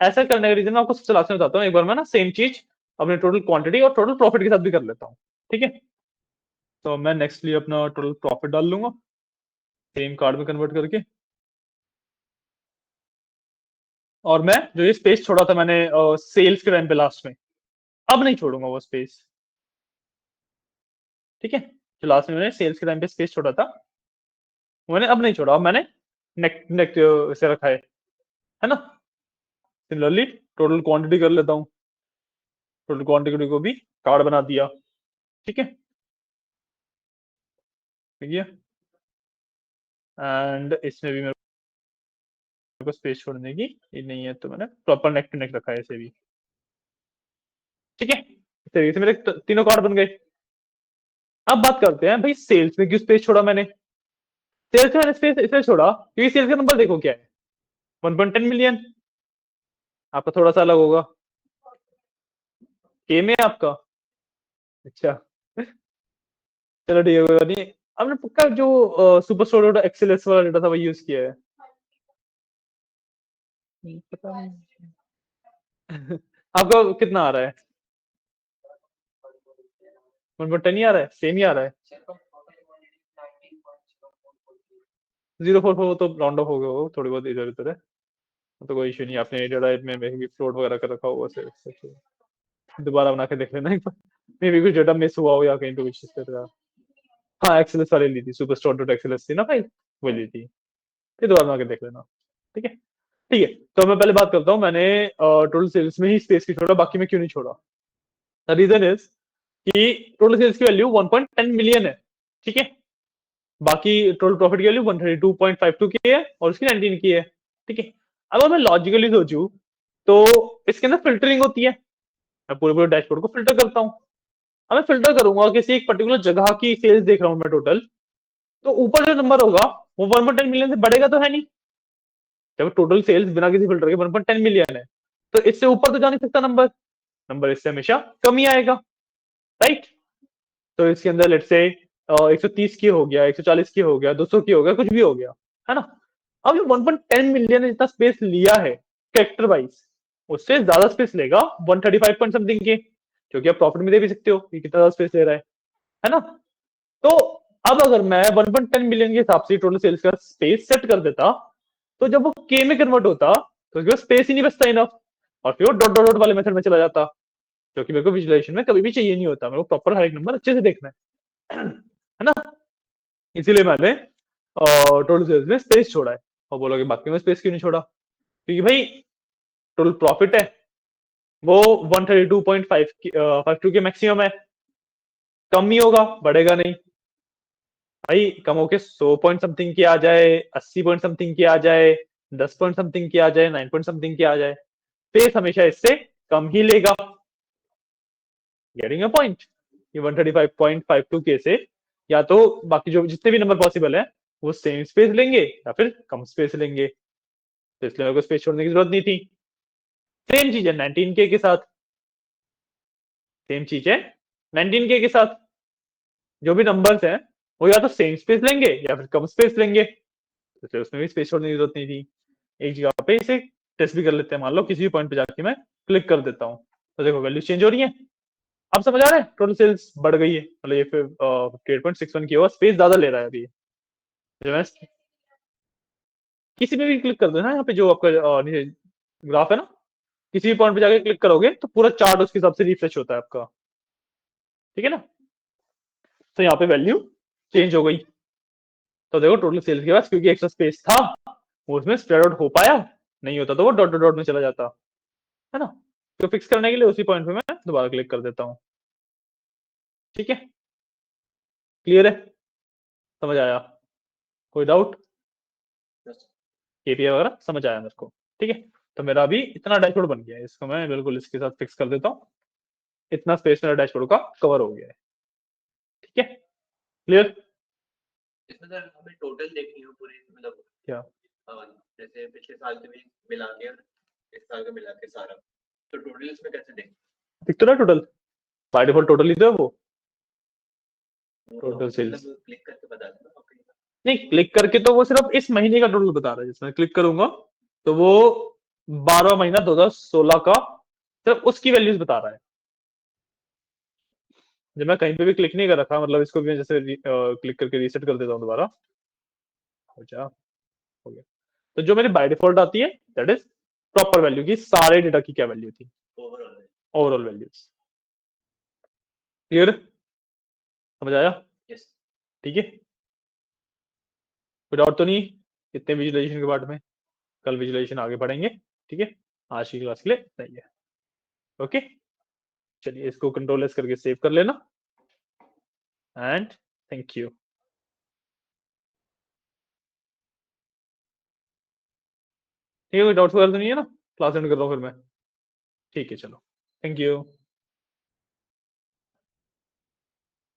ऐसा करने का रीजन मैं आपको सबसे लास्ट में बताता हूँ। एक बार मैं ना सेम चीज अपने टोटल क्वांटिटी और टोटल प्रॉफिट के साथ भी कर लेता हूँ, ठीक है। तो मैं नेक्स्टली अपना टोटल प्रॉफिट डाल लूंगा सेम कार्ड में कन्वर्ट करके, और मैं जो ये स्पेस छोड़ा था मैंने सेल्स के टाइम पे लास्ट में, अब नहीं छोड़ूंगा वो स्पेस, ठीक है। जो लास्ट में मैंने सेल्स के टाइम पे स्पेस छोड़ा था वो मैंने अब नहीं छोड़ा, अब मैंने नेक्स्ट नेक्स्ट से रखा है ना। सिमिलरली टोटल क्वांटिटी कर लेता हूँ, टोटल क्वांटिटी को भी कार्ड बना दिया, ठीक है, ठीक है। एंड इसमें भी मेरे को स्पेस छोड़ने की ये नहीं है, तो मैंने प्रॉपर नेक टू नेक रखा है इसे भी, ठीक है। इस तरीके से मेरे तीनों कार्ड बन गए। अब बात करते हैं भाई सेल्स में क्यों स्पेस छोड़ा मैंने, सेल्स में मैंने स्पेस इसलिए छोड़ा क्योंकि सेल्स का नंबर देखो क्या है, 1.10 मिलियन। आपका थोड़ा सा अलग होगा, के में आपका, अच्छा चलो ठीक है, कोई बात नहीं। आपने पक्का जो सुपर स्टोर डॉट एक्सएलएस वाला डेटा था वो यूज किया है? पता नहीं। आपका कितना आ रहा है? 1.10 ही आ रहा है, सेम ही आ रहा है। 0.44 तो राउंड ऑफ हो गया होगा, थोड़ी बहुत इधर उधर है, तो कोई इशू नहीं। आपने डेटा में मे भी फ्लोट वगैरह कर रखा होगा सिर्फ। दोबारा बना के देख लेना एक बार, मे भी कुछ डेटा मिस हुआ हो या कहीं पे कुछ इस तरह। हाँ, एक्सएलएस वाली ली थी, सुपर स्टोर डॉट एक्सएलएस थी ना फाइल, वो ली थी। फिर दोबारा बना के देख लेना। ठीक है, ठीक है। तो मैं पहले बात करता हूँ, मैंने टोटल सेल्स में ही स्पेस की छोड़ा, बाकी में क्यों नहीं छोड़ा? द रीजन इज कि टोटल सेल्स की वैल्यू 1.10 मिलियन है, ठीक है। बाकी टोटल प्रॉफिट की वैल्यू 132.52 की है और उसकी 19 की है, ठीक है। अब अगर मैं लॉजिकली सोचूं तो इसके अंदर फिल्टरिंग होती है, मैं पूरे पूरे डैशबोर्ड को फिल्टर करता हूँ। अब मैं फिल्टर करूंगा किसी एक पर्टिकुलर जगह की सेल्स देख रहा हूं मैं टोटल, तो ऊपर जो नंबर होगा वो 1.10 मिलियन से बढ़ेगा तो है नहीं, जब टोटल सेल्स बिना किसी फिल्टर के 1.10 मिलियन है, तो इससे ऊपर तो जा नहीं सकता नंबर, नंबर इससे हमेशा कम ही आएगा, राइट। तो इसके अंदर लेट्स से 130 की हो गया, 140 की हो गया, 200 की हो गया, कुछ भी हो गया, है ना। अब ये 1.10 मिलियन ने जितना स्पेस लिया है कैरेक्टर वाइज, उससे ज्यादा स्पेस लेगा 135 पॉइंट समथिंग के, क्योंकि आप प्रॉफिट में दे भी सकते हो कि कितना ज्यादा स्पेस ले रहा है ना। तो अब अगर मैं 1.10 मिलियन के हिसाब से टोटल सेल्स का स्पेस सेट कर देता, तो जब वो के में कन्वर्ट होता तो उसके पास स्पेस ही नहीं बचता इनफ, और फिर वो डॉट डॉट डॉट वाले मेथड में चला जाता, क्योंकि मेरे को विजुअलाइजेशन में कभी भी चाहिए नहीं होता, मेरे को प्रॉपर हर एक नंबर अच्छे से देखना है ना। इसीलिए मैंने टोटल सेल्स में स्पेस छोड़ा है। और बोलोगे बाकी में स्पेस क्यों नहीं छोड़ा? क्योंकि भाई टोटल प्रॉफिट है वो 132.52 के मैक्सिमम है, कम ही होगा, बढ़ेगा नहीं। भाई कम होके 100 पॉइंट समथिंग की आ जाए, 80 पॉइंट समथिंग की आ जाए, 10 पॉइंट समथिंग की आ जाए, 9 पॉइंट समथिंग की आ जाए, स्पेस हमेशा इससे कम ही लेगा। Getting a point? ये 135.52 के से या तो बाकी जो जितने भी नंबर पॉसिबल है वो सेम स्पेस लेंगे या फिर कम स्पेस लेंगे, तो इसलिए मेरे को स्पेस छोड़ने की जरूरत नहीं थी। सेम चीज है 19 के साथ, सेम चीज है 19 के साथ, जो भी नंबर्स हैं वो या तो सेम स्पेस लेंगे या फिर कम स्पेस लेंगे, तो इसलिए उसमें भी स्पेस छोड़ने की जरूरत नहीं थी। एक जगह पे इसे टेस्ट भी कर लेते हैं, मान लो किसी भी पॉइंट पे जाके मैं क्लिक कर देता हूँ, तो देखो वैल्यू चेंज हो रही है। आप समझ आ रहे हैं, टोटल सेल्स बढ़ गई है, मतलब ये 58.61 की होगा, स्पेस ज्यादा ले रहा है अभी। जब मैं किसी पे भी क्लिक कर दो ना, यहाँ पे जो आपका नीचे ग्राफ है ना, किसी भी पॉइंट पे जाके क्लिक करोगे तो पूरा चार्ट उसके हिसाब से रिफ्रेश होता है आपका, ठीक है ना। तो यहाँ पे वैल्यू चेंज हो गई, तो देखो टोटल सेल्स के पास क्योंकि एक्स्ट्रा स्पेस था वो उसमें स्प्रेड आउट हो पाया, नहीं होता तो वो डॉट डॉट डॉट में चला जाता, है ना। तो फिक्स करने के लिए उसी पॉइंट पे मैं दोबारा क्लिक कर देता हूँ, ठीक है। क्लियर है, समझ आया? कोई डाउट? केपीआई वगैरह समझ आया मेरे को, ठीक है। तो मेरा अभी इतना डैशबोर्ड बन गया है, इसको मैं बिल्कुल इसके साथ फिक्स कर देता हूँ, इतना स्पेस मेरा डैशबोर्ड का कवर हो गया है, ठीक है। क्लियर? इसमें सर हमें टोटल देखनी हो पूरी, मतलब क्या? जैसे पिछले साल के भी मिला के और इस साल का मिला के सारा, तो टोटल इसमें कैसे देखें? दिख तो रहा टोटल, बाय डिफॉल्ट टोटल ही तो है वो, टोटल सेल्स। मतलब क्लिक करके बता देना आपको। नहीं, क्लिक करके तो वो सिर्फ इस महीने का टोटल बता रहा है, जिसमें क्लिक करूंगा तो वो 12 महीना 2016 का सिर्फ उसकी वैल्यूज बता रहा है। जब मैं कहीं पे भी क्लिक नहीं कर रखा, मतलब इसको भी जैसे क्लिक करके रीसेट कर देता हूँ दोबारा, हो जा, हो गया। तो जो मेरी बाय डिफॉल्ट आती है दैट इज प्रॉपर वैल्यू की, सारे डेटा की क्या वैल्यू थी, ओवरऑल ओवरऑल वैल्यूज। क्लियर? समझ आया? यस। ठीक है, कोई डाउट तो नहीं इतने विजुअलाइजेशन के बारे में? कल विजुअलाइजेशन आगे बढ़ेंगे, ठीक है। आज की क्लास के लिए सही है, ओके। चलिए इसको कंट्रोल एस करके सेव कर लेना, एंड थैंक यू। ठीक है, कोई डाउट्स वगैरह तो नहीं है ना? क्लास एंड कर रहा हूँ फिर मैं, ठीक है चलो, थैंक यू।